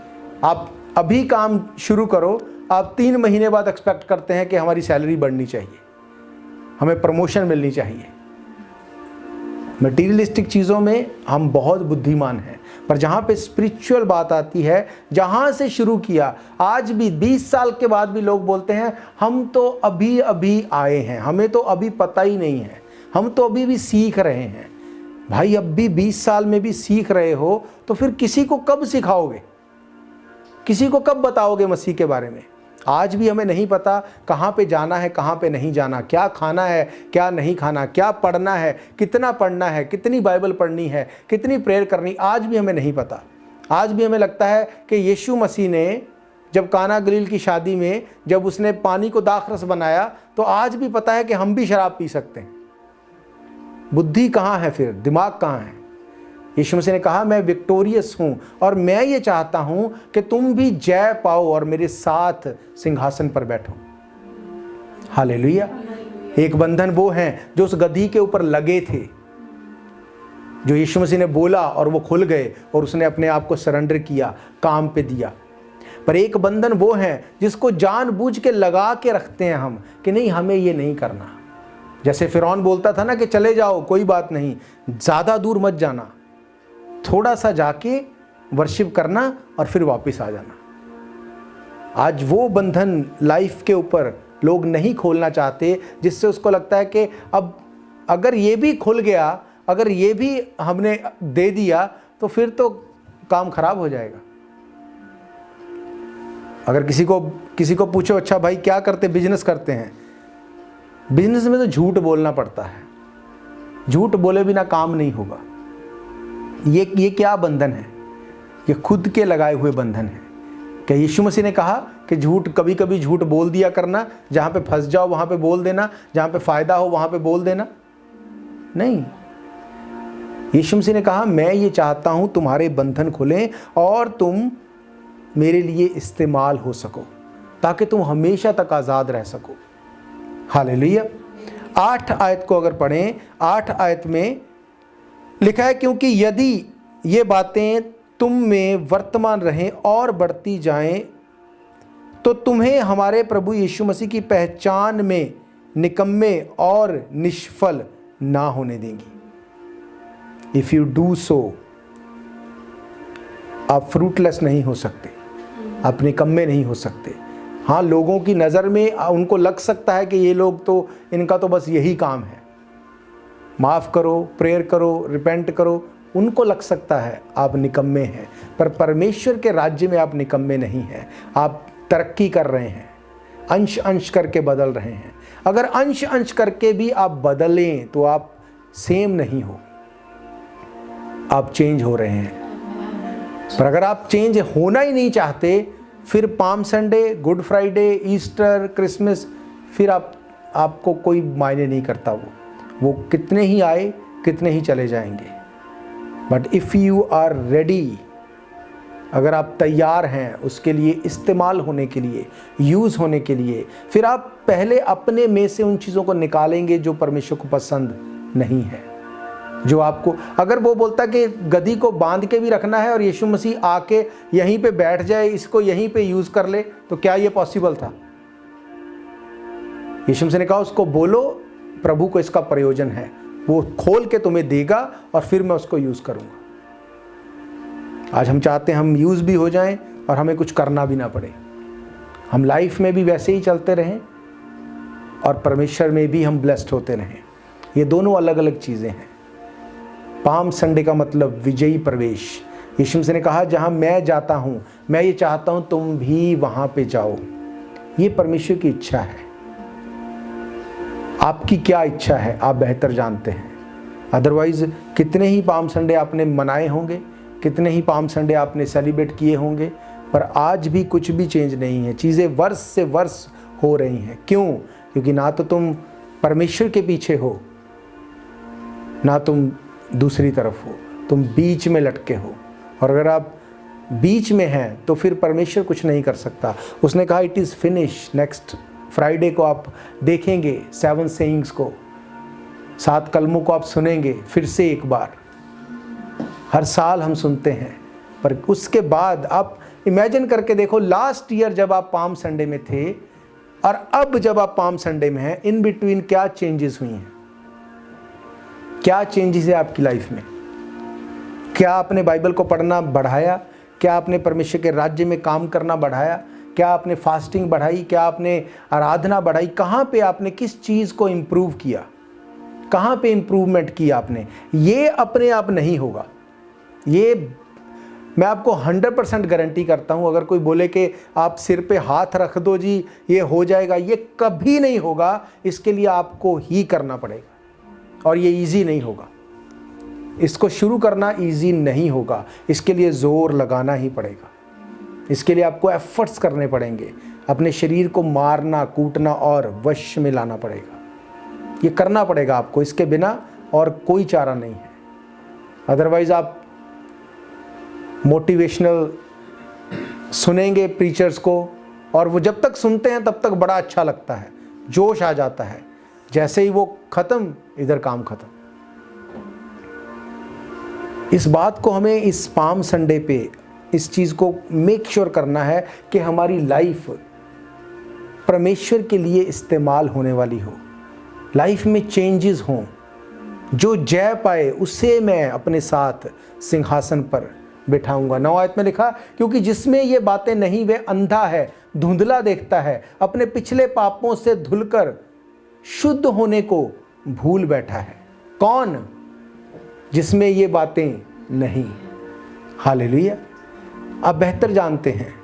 आप अभी काम शुरू करो, आप 3 महीने बाद एक्सपेक्ट करते हैं कि हमारी सैलरी बढ़नी चाहिए, हमें प्रमोशन मिलनी चाहिए। मटीरियलिस्टिक चीज़ों में हम बहुत बुद्धिमान हैं, पर जहाँ पे स्पिरिचुअल बात आती है, जहाँ से शुरू किया, आज भी 20 साल के बाद भी लोग बोलते हैं हम तो अभी अभी आए हैं, हमें तो अभी पता ही नहीं है, हम तो अभी भी सीख रहे हैं। भाई अब भी 20 साल में भी सीख रहे हो तो फिर किसी को कब सिखाओगे, किसी को कब बताओगे मसीह के बारे में? आज भी हमें नहीं पता कहाँ पे जाना है, कहाँ पे नहीं जाना, क्या खाना है, क्या नहीं खाना, क्या पढ़ना है, कितना पढ़ना है, कितनी बाइबल पढ़नी है, कितनी प्रेयर करनी, आज भी हमें नहीं पता। आज भी हमें लगता है कि यीशु मसीह ने जब काना गलील की शादी में जब उसने पानी को दाखरस बनाया तो आज भी पता है कि हम भी शराब पी सकते हैं। बुद्धि कहाँ है फिर, दिमाग कहाँ है? यीशु मसीह ने कहा मैं विक्टोरियस हूँ और मैं ये चाहता हूँ कि तुम भी जय पाओ और मेरे साथ सिंहासन पर बैठो। हालेलुया। एक बंधन वो हैं जो उस गधी के ऊपर लगे थे, जो यीशु मसीह ने बोला और वो खुल गए और उसने अपने आप को सरेंडर किया, काम पे दिया। पर एक बंधन वो हैं जिसको जानबूझ के लगा के रखते हैं हम कि नहीं हमें ये नहीं करना। जैसे फिरौन बोलता था ना कि चले जाओ कोई बात नहीं, ज़्यादा दूर मत जाना, थोड़ा सा जाके वर्शिप करना और फिर वापस आ जाना। आज वो बंधन लाइफ के ऊपर लोग नहीं खोलना चाहते, जिससे उसको लगता है कि अब अगर ये भी खुल गया, अगर ये भी हमने दे दिया तो फिर तो काम खराब हो जाएगा। अगर किसी को पूछो अच्छा भाई क्या करते, बिजनेस करते हैं, बिजनेस में तो झूठ बोलना पड़ता है, झूठ बोले बिना काम नहीं होगा। ये क्या बंधन है? ये खुद के लगाए हुए बंधन है। क्या यीशु मसीह ने कहा कि झूठ कभी कभी झूठ बोल दिया करना, जहाँ पे फंस जाओ वहाँ पे बोल देना, जहाँ पे फायदा हो वहाँ पे बोल देना? नहीं। यीशु मसीह ने कहा मैं ये चाहता हूँ तुम्हारे बंधन खुलें और तुम मेरे लिए इस्तेमाल हो सको, ताकि तुम हमेशा तक आज़ाद रह सको। हालेलुया। 8 आयत को अगर पढ़ें, 8 आयत में लिखा है क्योंकि यदि ये बातें तुम में वर्तमान रहें और बढ़ती जाएं तो तुम्हें हमारे प्रभु यीशु मसीह की पहचान में निकम्मे और निष्फल ना होने देंगी। इफ़ यू डू सो, आप फ्रूटलेस नहीं हो सकते, आप निकम्मे नहीं हो सकते। हाँ, लोगों की नज़र में उनको लग सकता है कि ये लोग तो, इनका तो बस यही काम है, माफ़ करो, प्रेयर करो, रिपेंट करो, उनको लग सकता है आप निकम्मे हैं। पर परमेश्वर के राज्य में आप निकम्मे नहीं हैं, आप तरक्की कर रहे हैं, अंश अंश करके बदल रहे हैं। अगर अंश अंश करके भी आप बदलें तो आप सेम नहीं हो, आप चेंज हो रहे हैं। पर अगर आप चेंज होना ही नहीं चाहते, फिर palm Sunday, good Friday, Easter, Christmas, फिर आपको कोई मायने नहीं करता। वो कितने ही आए, कितने ही चले जाएंगे। But if you are ready, अगर आप तैयार हैं उसके लिए, इस्तेमाल होने के लिए, यूज़ होने के लिए, फिर आप पहले अपने में से उन चीज़ों को निकालेंगे जो परमेश्वर को पसंद नहीं है। जो आपको, अगर वो बोलता कि गधी को बांध के भी रखना है और यीशु मसीह आके यहीं पे बैठ जाए, इसको यहीं पे यूज़ कर ले, तो क्या ये पॉसिबल था? यीशु मसीह ने कहा उसको बोलो प्रभु को इसका प्रयोजन है, वो खोल के तुम्हें देगा और फिर मैं उसको यूज़ करूँगा। आज हम चाहते हैं हम यूज़ भी हो जाएं और हमें कुछ करना भी ना पड़े, हम लाइफ में भी वैसे ही चलते रहें और परमेश्वर में भी हम ब्लेस्ड होते रहें। ये दोनों अलग अलग चीज़ें हैं। पाम संडे का मतलब विजयी प्रवेश। यीशु मसीह ने कहा जहाँ मैं जाता हूँ, मैं ये चाहता हूँ तुम भी वहाँ पे जाओ। ये परमेश्वर की इच्छा है। आपकी क्या इच्छा है आप बेहतर जानते हैं। अदरवाइज़ कितने ही पाम संडे आपने मनाए होंगे, कितने ही पाम संडे आपने सेलिब्रेट किए होंगे, पर आज भी कुछ भी चेंज नहीं है। चीज़ें वर्ष से वर्ष हो रही हैं। क्यों? क्योंकि ना तो तुम परमेश्वर के पीछे हो, ना तुम दूसरी तरफ हो, तुम बीच में लटके हो। और अगर आप बीच में हैं तो फिर परमेश्वर कुछ नहीं कर सकता। उसने कहा it is finish. Next Friday को आप देखेंगे 7 सेइंग्स को, 7 कलमों को आप सुनेंगे फिर से एक बार। हर साल हम सुनते हैं, पर उसके बाद आप इमेजिन करके देखो, लास्ट ईयर जब आप पाम संडे में थे और अब जब आप पाम संडे में हैं, इन बिटवीन क्या चेंजेस हुई हैं? क्या चेंजेस है आपकी लाइफ में? क्या आपने बाइबल को पढ़ना बढ़ाया? क्या आपने परमेश्वर के राज्य में काम करना बढ़ाया? क्या आपने फास्टिंग बढ़ाई? क्या आपने आराधना बढ़ाई? कहाँ पे आपने किस चीज़ को इम्प्रूव किया? कहाँ पे इम्प्रूवमेंट किया आपने? ये अपने आप नहीं होगा। ये मैं आपको 100% गारंटी करता हूँ। अगर कोई बोले कि आप सिर पे हाथ रख दो जी ये हो जाएगा, ये कभी नहीं होगा। इसके लिए आपको ही करना पड़ेगा और ये इजी नहीं होगा। इसको शुरू करना इजी नहीं होगा, इसके लिए ज़ोर लगाना ही पड़ेगा। इसके लिए आपको एफर्ट्स करने पड़ेंगे, अपने शरीर को मारना, कूटना और वश में लाना पड़ेगा। ये करना पड़ेगा आपको, इसके बिना और कोई चारा नहीं है। अदरवाइज़ आप मोटिवेशनल सुनेंगे प्रीचर्स को, और वो जब तक सुनते हैं तब तक बड़ा अच्छा लगता है, जोश आ जाता है। जैसे ही वो ख़त्म, इधर काम ख़त्म। इस बात को हमें इस पाम संडे पे इस चीज़ को मेक श्योर करना है कि हमारी लाइफ परमेश्वर के लिए इस्तेमाल होने वाली हो, लाइफ में चेंजेस हों। जो जय पाए उसे मैं अपने साथ सिंहासन पर बिठाऊंगा। 9 आयत में लिखा, क्योंकि जिसमें ये बातें नहीं वे अंधा है, धुंधला देखता है, अपने पिछले पापों से धुलकर शुद्ध होने को भूल बैठा है। कौन? जिसमें ये बातें नहीं। हालेलुया। आप बेहतर जानते हैं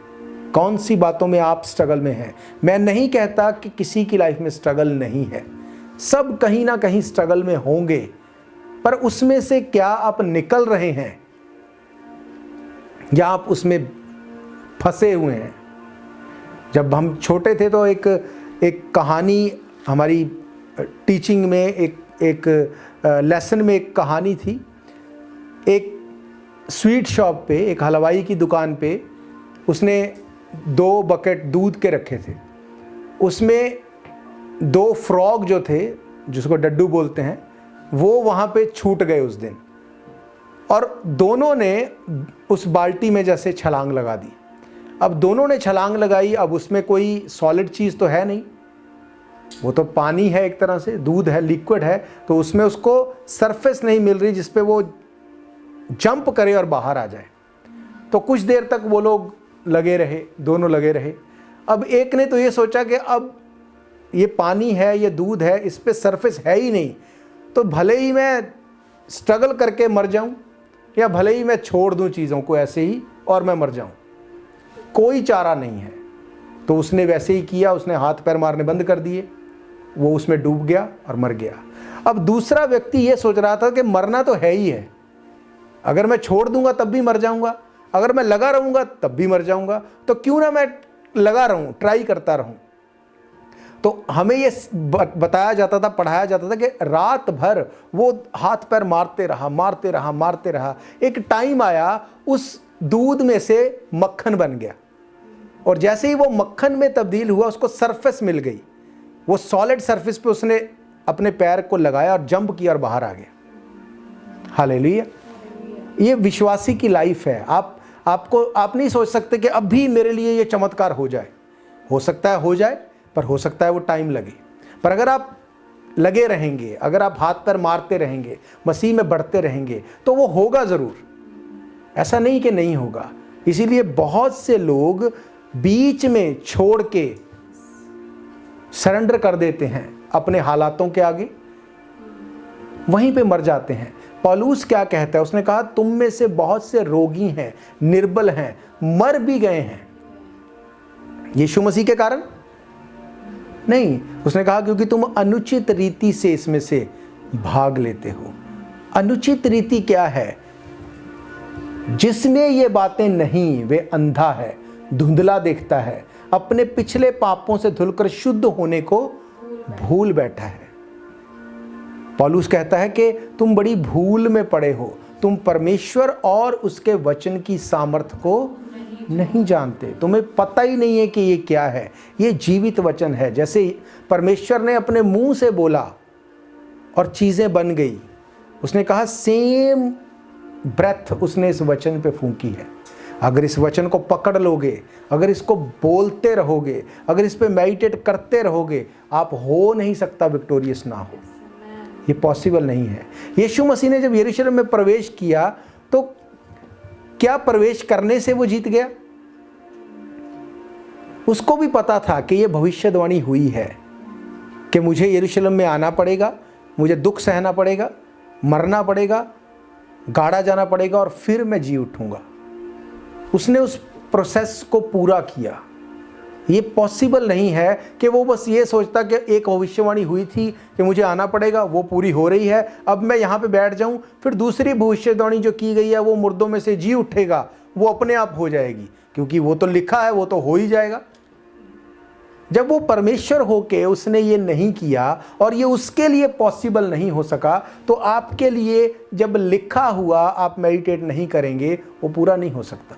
कौन सी बातों में आप स्ट्रगल में हैं। मैं नहीं कहता कि किसी की लाइफ में स्ट्रगल नहीं है, सब कहीं ना कहीं स्ट्रगल में होंगे, पर उसमें से क्या आप निकल रहे हैं या आप उसमें फंसे हुए हैं। जब हम छोटे थे तो एक कहानी हमारी टीचिंग में, एक लेसन में एक कहानी थी। एक स्वीट शॉप पे, एक हलवाई की दुकान पे उसने 2 बकेट दूध के रखे थे। उसमें 2 फ्रॉग जो थे, जिसको डड्डू बोलते हैं, वो वहाँ पे छूट गए उस दिन, और दोनों ने उस बाल्टी में जैसे छलांग लगा दी। अब दोनों ने छलांग लगाई, अब उसमें कोई सॉलिड चीज़ तो है नहीं, वो तो पानी है, एक तरह से दूध है, लिक्विड है, तो उसमें उसको सरफेस नहीं मिल रही जिस पे वो जंप करे और बाहर आ जाए। तो कुछ देर तक वो लोग लगे रहे, दोनों लगे रहे। अब एक ने तो ये सोचा कि अब ये पानी है, ये दूध है, इस पे सरफेस है ही नहीं, तो भले ही मैं स्ट्रगल करके मर जाऊं या भले ही मैं छोड़ दूं चीज़ों को ऐसे ही और मैं मर जाऊं, कोई चारा नहीं है। तो उसने वैसे ही किया, उसने हाथ पैर मारने बंद कर दिए, वो उसमें डूब गया और मर गया। अब दूसरा व्यक्ति ये सोच रहा था कि मरना तो है ही है, अगर मैं छोड़ दूंगा तब भी मर जाऊंगा, अगर मैं लगा रहूंगा तब भी मर जाऊंगा, तो क्यों ना मैं लगा रहूं, ट्राई करता रहूं। तो हमें ये बताया जाता था, पढ़ाया जाता था कि रात भर वो हाथ पैर मारते रहा, मारते रहा, मारते रहा। एक टाइम आया, उस दूध में से मक्खन बन गया, और जैसे ही वो मक्खन में तब्दील हुआ, उसको सरफेस मिल गई। वो सॉलिड सरफेस पे उसने अपने पैर को लगाया और जंप किया और बाहर आ गया। हालेलुया। ये विश्वासी की लाइफ है। आप नहीं सोच सकते कि अभी मेरे लिए ये चमत्कार हो जाए। हो सकता है हो जाए, पर हो सकता है वो टाइम लगे। पर अगर आप लगे रहेंगे, अगर आप हाथ पैर मारते रहेंगे, मसीह में बढ़ते रहेंगे, तो वो होगा ज़रूर। ऐसा नहीं कि नहीं होगा। इसीलिए बहुत से लोग बीच में छोड़ के सरेंडर कर देते हैं अपने हालातों के आगे, वहीं पे मर जाते हैं। पौलुस क्या कहता है? उसने कहा तुम में से बहुत से रोगी हैं, निर्बल हैं, मर भी गए हैं। यीशु मसीह के कारण नहीं, उसने कहा क्योंकि तुम अनुचित रीति से इसमें से भाग लेते हो। अनुचित रीति क्या है? जिसमें ये बातें नहीं वे अंधा है, धुंधला देखता है, अपने पिछले पापों से धुलकर शुद्ध होने को भूल बैठा है। पौलुस कहता है कि तुम बड़ी भूल में पड़े हो, तुम परमेश्वर और उसके वचन की सामर्थ को नहीं जानते। तुम्हें पता ही नहीं है कि ये क्या है। ये जीवित वचन है। जैसे परमेश्वर ने अपने मुंह से बोला और चीज़ें बन गई, उसने कहा सेम ब्रेथ उसने इस वचन पे फूंकी है। अगर इस वचन को पकड़ लोगे, अगर इसको बोलते रहोगे, अगर इस पे मेडिटेट करते रहोगे, आप हो नहीं सकता विक्टोरियस ना हो। ये पॉसिबल नहीं है। यीशु मसीह ने जब यरूशलेम में प्रवेश किया तो क्या प्रवेश करने से वो जीत गया? उसको भी पता था कि ये भविष्यवाणी हुई है कि मुझे यरूशलेम में आना पड़ेगा, मुझे दुख सहना पड़ेगा, मरना पड़ेगा, गाड़ा जाना पड़ेगा और फिर मैं जी उठूंगा। उसने उस प्रोसेस को पूरा किया। ये पॉसिबल नहीं है कि वो बस ये सोचता कि एक भविष्यवाणी हुई थी कि मुझे आना पड़ेगा, वो पूरी हो रही है, अब मैं यहाँ पे बैठ जाऊँ, फिर दूसरी भविष्यवाणी जो की गई है वो मुर्दों में से जी उठेगा, वो अपने आप हो जाएगी, क्योंकि वो तो लिखा है, वो तो हो ही जाएगा। जब वो परमेश्वर होके उसने ये नहीं किया और ये उसके लिए पॉसिबल नहीं हो सका, तो आपके लिए जब लिखा हुआ आप मेडिटेट नहीं करेंगे, वो पूरा नहीं हो सकता।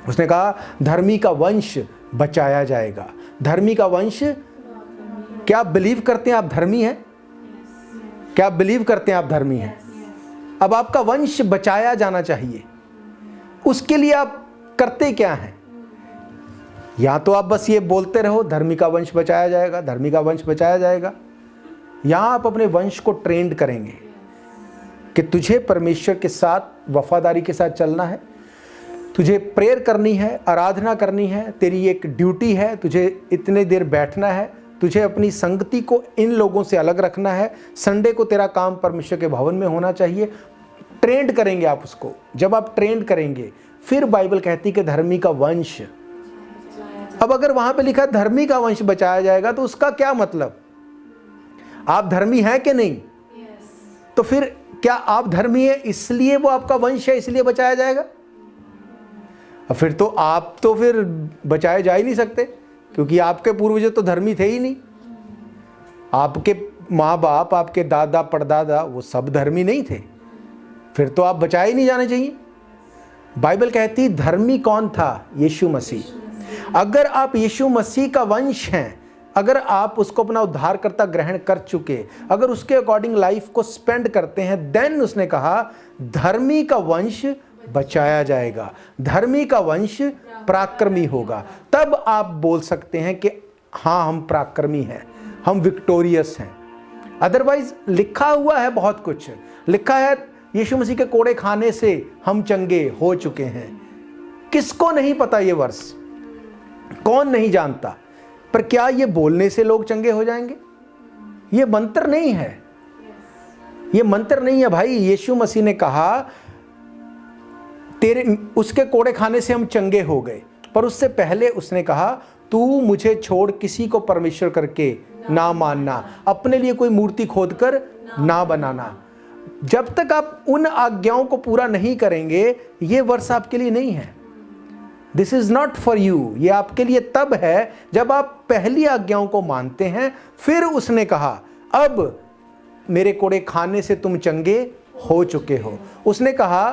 उसने कहा धर्मी का वंश बचाया जाएगा। धर्मी का वंश, क्या आप बिलीव करते हैं आप धर्मी हैं? क्या आप बिलीव करते हैं आप धर्मी हैं? अब आपका वंश बचाया जाना चाहिए। उसके लिए आप करते क्या हैं? या तो आप बस ये बोलते रहो धर्मी का वंश बचाया जाएगा, धर्मी का वंश बचाया जाएगा, या आप अपने वंश को ट्रेंड करेंगे कि तुझे परमेश्वर के साथ वफादारी के साथ चलना है, तुझे प्रेयर करनी है, आराधना करनी है, तेरी एक ड्यूटी है, तुझे इतने देर बैठना है, तुझे अपनी संगति को इन लोगों से अलग रखना है, संडे को तेरा काम परमेश्वर के भवन में होना चाहिए। ट्रेंड करेंगे आप उसको। जब आप ट्रेंड करेंगे, फिर बाइबल कहती कि धर्मी का वंश। अब अगर वहां पे लिखा धर्मी का वंश बचाया जाएगा, तो उसका क्या मतलब? आप धर्मी हैं कि नहीं? तो फिर क्या आप धर्मी है इसलिए वो आपका वंश है, इसलिए बचाया जाएगा? फिर तो आप तो फिर बचाए जा ही नहीं सकते, क्योंकि आपके पूर्वज तो धर्मी थे ही नहीं। आपके माँ बाप, आपके दादा परदादा, वो सब धर्मी नहीं थे, फिर तो आप बचाए ही नहीं जाने चाहिए। बाइबल कहती धर्मी कौन था? यीशु मसीह। अगर आप यीशु मसीह का वंश हैं, अगर आप उसको अपना उद्धारकर्ता ग्रहण कर चुके, अगर उसके अकॉर्डिंग लाइफ को स्पेंड करते हैं, देन उसने कहा धर्मी का वंश बचाया जाएगा, धर्मी का वंश पराक्रमी होगा। तब आप बोल सकते हैं कि हाँ हम पराक्रमी हैं, हम विक्टोरियस हैं। अदरवाइज लिखा हुआ है बहुत कुछ, लिखा है यीशु मसीह के कोड़े खाने से हम चंगे हो चुके हैं। किसको नहीं पता ये वर्ष? कौन नहीं जानता? पर क्या ये बोलने से लोग चंगे हो जाएंगे? ये मंत्र नहीं है, ये मंत्र नहीं है भाई। यीशु मसीह ने कहा तेरे उसके कोड़े खाने से हम चंगे हो गए, पर उससे पहले उसने कहा तू मुझे छोड़ किसी को परमेश्वर करके ना मानना, अपने लिए कोई मूर्ति खोदकर ना बनाना। जब तक आप उन आज्ञाओं को पूरा नहीं करेंगे, ये वर्ष आपके लिए नहीं है। This is not for you. ये आपके लिए तब है जब आप पहली आज्ञाओं को मानते हैं। फिर उसने कहा अब मेरे कोड़े खाने से तुम चंगे हो चुके हो। उसने कहा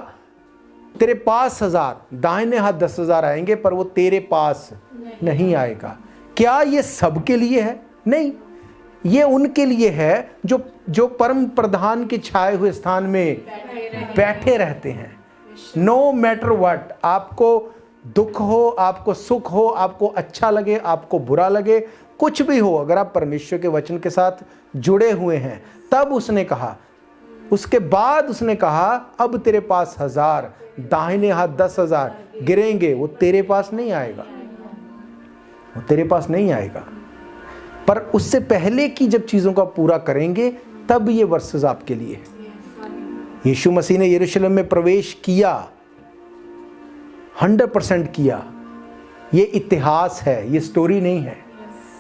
तेरे पास 1000, दाहिने हाथ 10,000 आएंगे, पर वो तेरे पास नहीं आएगा। क्या ये सबके लिए है? नहीं, ये उनके लिए है जो परम प्रधान के छाए हुए स्थान में बैठे रहते हैं। नो मैटर व्हाट, आपको दुख हो, आपको सुख हो, आपको अच्छा लगे, आपको बुरा लगे, कुछ भी हो, अगर आप परमेश्वर के वचन के साथ जुड़े हुए हैं, तब उसने कहा, उसके बाद उसने कहा अब तेरे पास 1000, दाहिने हाथ 10,000 गिरेंगे, वो तेरे पास नहीं आएगा, वो तेरे पास नहीं आएगा। पर उससे पहले की जब चीज़ों का पूरा करेंगे, तब ये वर्सेस आपके लिए है। यीशु मसीह ने यरूशलेम में प्रवेश किया, 100% किया। ये इतिहास है, ये स्टोरी नहीं है,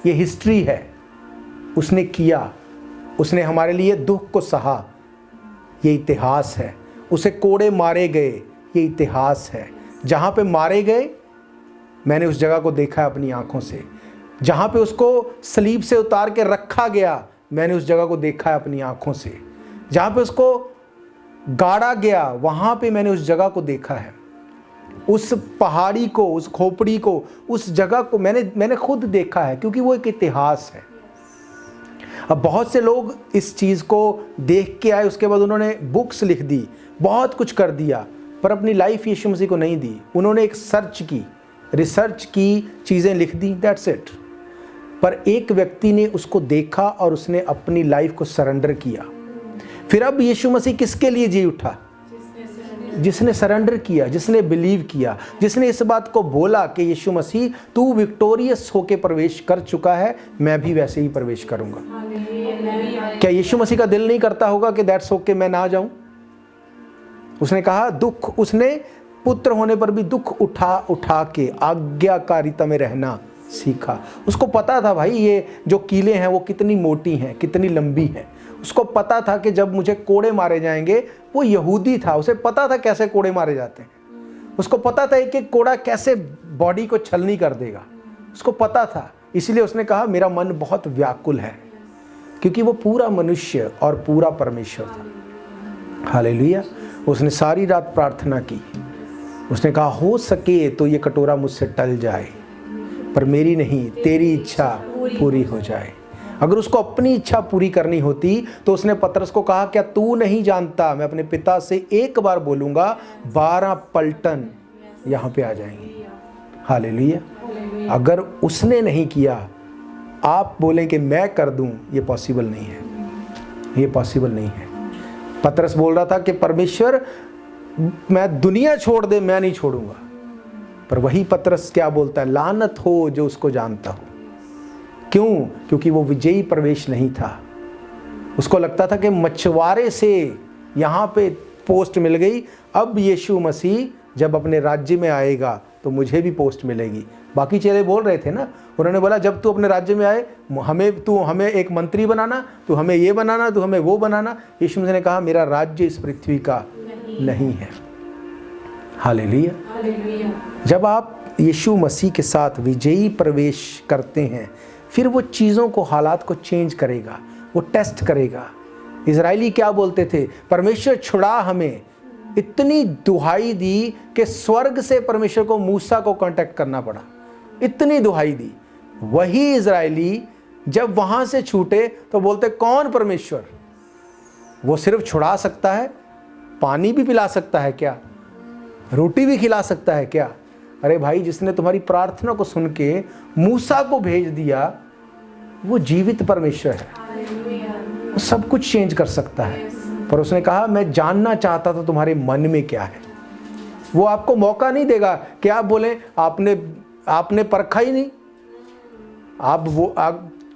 ये हिस्ट्री है। उसने किया, उसने हमारे लिए दुख को सहा, ये इतिहास है। उसे कोड़े मारे गए, ये इतिहास है। जहाँ पे मारे गए, मैंने उस जगह को देखा है अपनी आंखों से। जहाँ पे उसको सलीब से उतार के रखा गया, मैंने उस जगह को देखा है अपनी आंखों से। जहाँ पे उसको गाड़ा गया, वहाँ पे मैंने उस जगह को देखा है। उस पहाड़ी को, उस खोपड़ी को, उस जगह को मैंने खुद देखा है, क्योंकि वो एक इतिहास है। अब बहुत से लोग इस चीज़ को देख के आए, उसके बाद उन्होंने बुक्स लिख दी, बहुत कुछ कर दिया, पर अपनी लाइफ यीशु मसीह को नहीं दी। उन्होंने एक सर्च की, रिसर्च की, चीज़ें लिख दी, दैट्स इट। पर एक व्यक्ति ने उसको देखा और उसने अपनी लाइफ को सरेंडर किया। फिर अब यीशु मसीह किसके लिए जी उठा? जिसने सरेंडर किया, जिसने बिलीव किया, जिसने इस बात को बोला कि यीशु मसीह तू विक्टोरियस होके प्रवेश कर चुका है, मैं भी वैसे ही प्रवेश करूंगा। क्या यीशु मसीह का दिल नहीं करता होगा कि दैट्स ओके मैं ना जाऊं? उसने कहा दुख, उसने पुत्र होने पर भी दुख उठा उठा के आज्ञाकारिता में रहना सीखा। उसको पता था भाई ये जो कीलें हैं वो कितनी मोटी हैं, कितनी लंबी हैं। उसको पता था कि जब मुझे कोड़े मारे जाएंगे, वो यहूदी था, उसे पता था कैसे कोड़े मारे जाते हैं। उसको पता था एक एक कोड़ा कैसे बॉडी को छलनी कर देगा, उसको पता था। इसलिए उसने कहा मेरा मन बहुत व्याकुल है, क्योंकि वो पूरा मनुष्य और पूरा परमेश्वर था। हालेलुया। उसने सारी रात प्रार्थना की। उसने कहा हो सके तो ये कटोरा मुझसे टल जाए, पर मेरी नहीं तेरी इच्छा पूरी हो जाए। अगर उसको अपनी इच्छा पूरी करनी होती तो उसने पतरस को कहा क्या तू नहीं जानता मैं अपने पिता से एक बार बोलूंगा 12 पलटन यहाँ पे आ जाएंगी। हालेलुया। अगर उसने नहीं किया, आप बोलें कि मैं कर दूं, ये पॉसिबल नहीं है, ये पॉसिबल नहीं है। पतरस बोल रहा था कि परमेश्वर मैं दुनिया छोड़ दे, मैं नहीं छोड़ूंगा। पर वही पतरस क्या बोलता है, लानत हो जो उसको जानता हो। क्यों? क्योंकि वो विजयी प्रवेश नहीं था। उसको लगता था कि मछुआरे से यहाँ पे पोस्ट मिल गई, अब यीशु मसीह जब अपने राज्य में आएगा तो मुझे भी पोस्ट मिलेगी। बाकी चेले बोल रहे थे ना, उन्होंने बोला जब तू अपने राज्य में आए तू हमें एक मंत्री बनाना, तू हमें ये बनाना, तू हमें वो बनाना। यीशु मसीह ने कहा मेरा राज्य इस पृथ्वी का नहीं है। हालेलुया। जब आप यीशु मसीह के साथ विजयी प्रवेश करते हैं, फिर वो चीज़ों को, हालात को चेंज करेगा, वो टेस्ट करेगा। इजरायली क्या बोलते थे, परमेश्वर छुड़ा हमें। इतनी दुहाई दी कि स्वर्ग से परमेश्वर को मूसा को कांटेक्ट करना पड़ा, इतनी दुहाई दी। वही इजरायली जब वहाँ से छूटे तो बोलते कौन परमेश्वर? वो सिर्फ छुड़ा सकता है, पानी भी पिला सकता है क्या? रोटी भी खिला सकता है क्या? अरे भाई, जिसने तुम्हारी प्रार्थना को सुन के मूसा को भेज दिया, वो जीवित परमेश्वर है, वो सब कुछ चेंज कर सकता है। पर उसने कहा मैं जानना चाहता था तुम्हारे मन में क्या है। वो आपको मौका नहीं देगा कि आप बोले आपने परखा ही नहीं, आप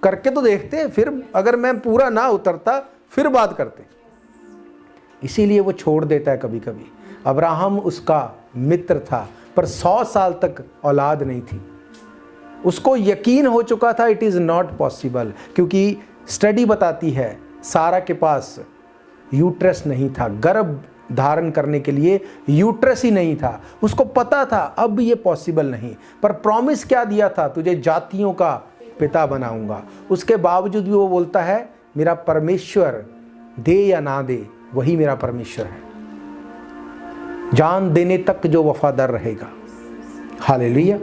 करके तो देखते, फिर अगर मैं पूरा ना उतरता फिर बात करते। इसीलिए वो छोड़ देता है कभी कभी। अब्राहम उसका मित्र था, पर 100 साल तक औलाद नहीं थी। उसको यकीन हो चुका था इट इज़ नॉट पॉसिबल, क्योंकि स्टडी बताती है सारा के पास यूट्रस नहीं था, गर्भ धारण करने के लिए यूट्रस ही नहीं था। उसको पता था अब ये पॉसिबल नहीं, पर प्रॉमिस क्या दिया था, तुझे जातियों का पिता बनाऊंगा। उसके बावजूद भी वो बोलता है मेरा परमेश्वर दे या ना दे, वही मेरा परमेश्वर है, जान देने तक जो वफादार रहेगा। हालेलुया।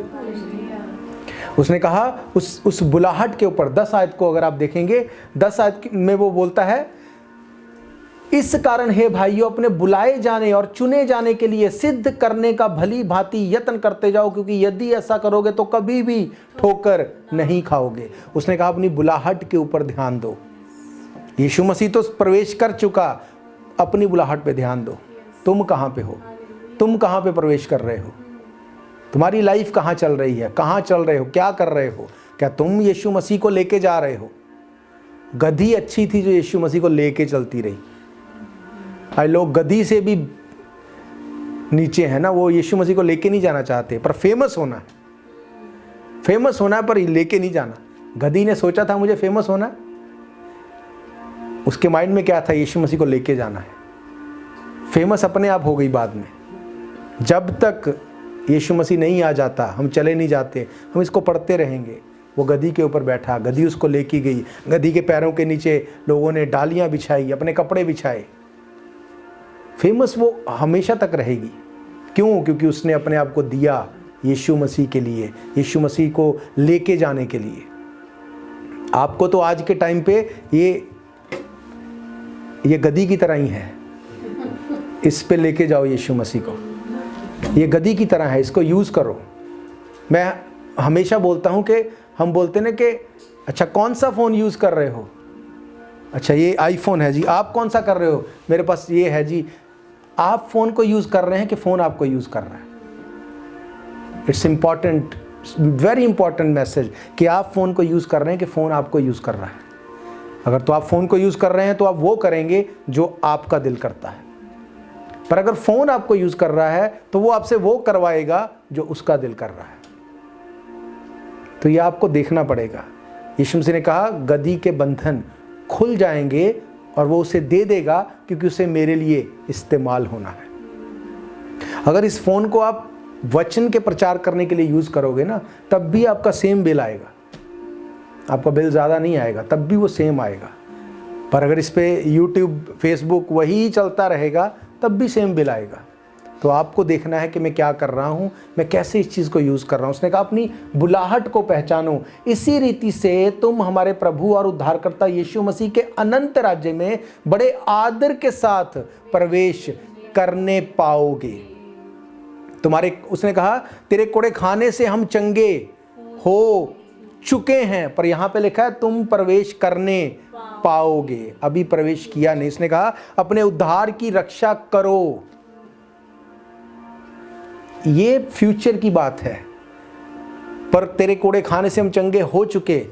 उसने कहा उस बुलाहट के ऊपर 10 आयत को अगर आप देखेंगे, 10 आयत में वो बोलता है इस कारण हे भाइयों अपने बुलाए जाने और चुने जाने के लिए सिद्ध करने का भली भांति यत्न करते जाओ, क्योंकि यदि ऐसा करोगे तो कभी भी ठोकर नहीं खाओगे। उसने कहा अपनी बुलाहट के ऊपर ध्यान दो। यीशु मसीह तो प्रवेश कर चुका, अपनी बुलाहट पे ध्यान दो। तुम कहाँ पे हो? तुम कहाँ पे प्रवेश कर रहे हो? तुम्हारी लाइफ कहाँ चल रही है? कहाँ चल रहे हो? क्या कर रहे हो? क्या तुम यीशु मसीह को लेके जा रहे हो? गधी अच्छी थी जो यीशु मसीह को लेके चलती रही। भाई लोग गधी से भी नीचे है ना, वो यीशु मसीह को लेके नहीं जाना चाहते, पर फेमस होना है, फेमस होना है पर लेके नहीं जाना। गधी ने सोचा था मुझे फेमस होना है, उसके माइंड में क्या था, यीशु मसीह को लेके जाना है। फेमस अपने आप हो गई बाद में। जब तक यीशु मसीह नहीं आ जाता हम चले नहीं जाते, हम इसको पढ़ते रहेंगे। वो गधी के ऊपर बैठा, गधी उसको लेके गई, गधी के पैरों के नीचे लोगों ने डालियां बिछाई, अपने कपड़े बिछाए। फेमस वो हमेशा तक रहेगी। क्यों? क्योंकि उसने अपने आप को दिया यीशु मसीह के लिए, यीशु मसीह को लेके जाने के लिए। आपको तो आज के टाइम पे ये गधी की तरह ही है, इस पे लेके जाओ यीशु मसीह को। ये गधी की तरह है, इसको यूज़ करो। मैं हमेशा बोलता हूँ कि हम बोलते ना कि अच्छा कौन सा फ़ोन यूज़ कर रहे हो? अच्छा ये आईफोन है जी। आप कौन सा कर रहे हो? मेरे पास ये है जी। आप फ़ोन को यूज़ कर रहे हैं कि फ़ोन आपको यूज़ कर रहा है? It's important, very important message कि आप फ़ोन को यूज़ कर रहे हैं कि फ़ोन आपको यूज़ कर रहा है। अगर तो आप फ़ोन को यूज़ कर रहे हैं तो आप वो करेंगे जो आपका दिल करता है, पर अगर फ़ोन आपको यूज़ कर रहा है तो वो आपसे वो करवाएगा जो उसका दिल कर रहा है। तो ये आपको देखना पड़ेगा। यीशु मसीह ने कहा गधी के बंधन खुल जाएंगे और वो उसे दे देगा क्योंकि उसे मेरे लिए इस्तेमाल होना है। अगर इस फ़ोन को आप वचन के प्रचार करने के लिए यूज़ करोगे ना, तब भी आपका सेम बिल आएगा। आपका बिल ज़्यादा नहीं आएगा, तब भी वो सेम आएगा। पर अगर इस पे यूट्यूब, फेसबुक वही चलता रहेगा, तब भी सेम बिल आएगा। तो आपको देखना है कि मैं क्या कर रहा हूँ, मैं कैसे इस चीज़ को यूज़ कर रहा हूँ। उसने कहा अपनी बुलाहट को पहचानो, इसी रीति से तुम हमारे प्रभु और उद्धारकर्ता यीशु मसीह के अनंत राज्य में बड़े आदर के साथ प्रवेश करने पाओगे। उसने कहा तेरे कोड़े खाने से हम चंगे हो चुके हैं, पर यहाँ पे लिखा है तुम प्रवेश करने पाओगे। अभी प्रवेश किया नहीं। इसने कहा अपने उद्धार की रक्षा करो। ये फ्यूचर की बात है, पर तेरे कोड़े खाने से हम चंगे हो चुके,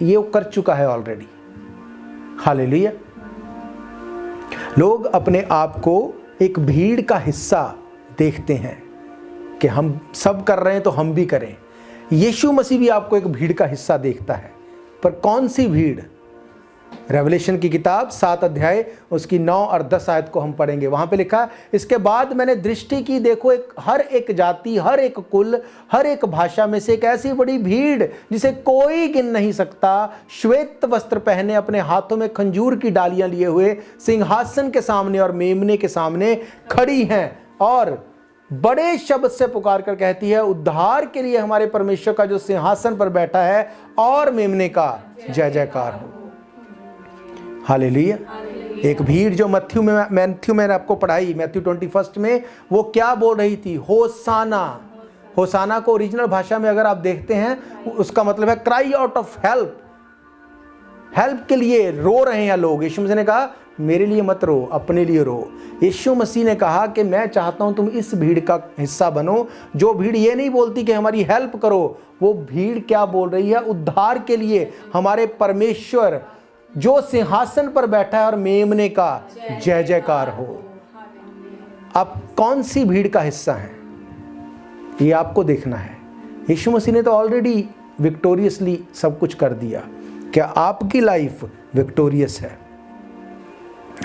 ये वो कर चुका है ऑलरेडी। हालेलुया। लोग अपने आप को एक भीड़ का हिस्सा देखते हैं कि हम सब कर रहे हैं तो हम भी करें। यीशु मसीह भी आपको एक भीड़ का हिस्सा देखता है, पर कौन सी भीड़? रेवलेशन की किताब 7 अध्याय उसकी 9 और 10 आयत को हम पढ़ेंगे। वहां पे लिखा, इसके बाद मैंने दृष्टि की, देखो हर एक जाति, हर एक कुल, हर एक भाषा में से एक ऐसी बड़ी भीड़ जिसे कोई गिन नहीं सकता, श्वेत वस्त्र पहने, अपने हाथों में खंजूर की डालियां लिए हुए सिंहासन के सामने और मेमने के सामने खड़ी हैं और बड़े शब्द से पुकार कर कहती है उद्धार के लिए हमारे परमेश्वर का जो सिंहासन पर बैठा है और मेमने का जय जयकार हो। हालेलुया। एक भीड़ जो मैथ्यू मैंने आपको पढ़ाई, मैथ्यू 21 में, वो क्या बोल रही थी? होसाना। होसाना को ओरिजिनल भाषा में अगर आप देखते हैं, उसका मतलब है cry out of help. Help के लिए रो रहे हैं लोग। यीशु मसीह ने कहा मेरे लिए मत रो, अपने लिए रो। यीशु मसीह ने कहा कि मैं चाहता हूं तुम इस भीड़ का हिस्सा बनो, जो भीड़ ये नहीं बोलती कि हमारी हेल्प करो। वो भीड़ क्या बोल रही है? उद्धार के लिए हमारे परमेश्वर जो सिंहासन पर बैठा है और मेमने का जय जयकार हो। आप कौन सी भीड़ का हिस्सा हैं, ये आपको देखना है। यीशु मसीह ने तो ऑलरेडी विक्टोरियसली सब कुछ कर दिया। क्या आपकी लाइफ विक्टोरियस है?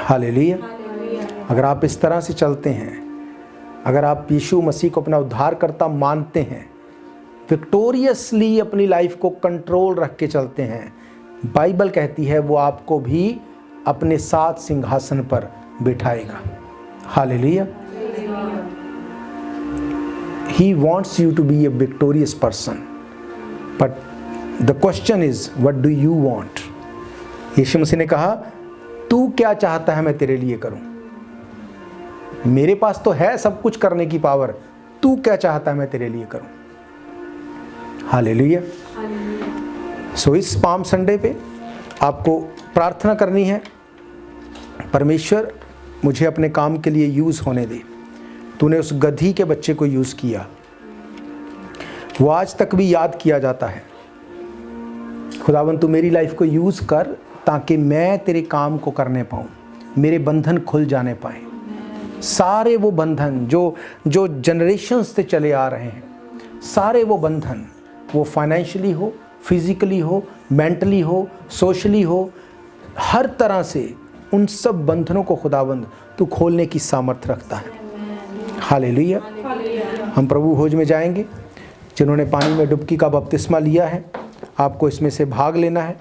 हालेलुया। अगर आप इस तरह से चलते हैं, अगर आप यीशु मसीह को अपना उद्धारकर्ता मानते हैं, विक्टोरियसली अपनी लाइफ को कंट्रोल रख के चलते हैं, बाइबल कहती है वो आपको भी अपने साथ सिंहासन पर बिठाएगा। Hallelujah. He wants you to be a victorious person, but the question is, what do you want? यीशु मसीह ने कहा तू क्या चाहता है मैं तेरे लिए करूं? मेरे पास तो है सब कुछ करने की पावर, तू क्या चाहता है मैं तेरे लिए करूं? हालेलुया। सो इस पाम संडे पे आपको प्रार्थना करनी है, परमेश्वर मुझे अपने काम के लिए यूज़ होने दे। तूने उस गधी के बच्चे को यूज़ किया, वो आज तक भी याद किया जाता है। खुदावन तू मेरी लाइफ को यूज़ कर ताकि मैं तेरे काम को करने पाऊँ, मेरे बंधन खुल जाने पाए। सारे वो बंधन जो जनरेशंस से चले आ रहे हैं, सारे वो बंधन, वो फाइनेंशियली हो, फिजिकली हो, मेंटली हो, सोशली हो, हर तरह से उन सब बंधनों को खुदावंद तू खोलने की सामर्थ्य रखता है। हालेलुया। हम प्रभु भोज में जाएंगे। जिन्होंने पानी में डुबकी का बपतिस्मा लिया है, आपको इसमें से भाग लेना है।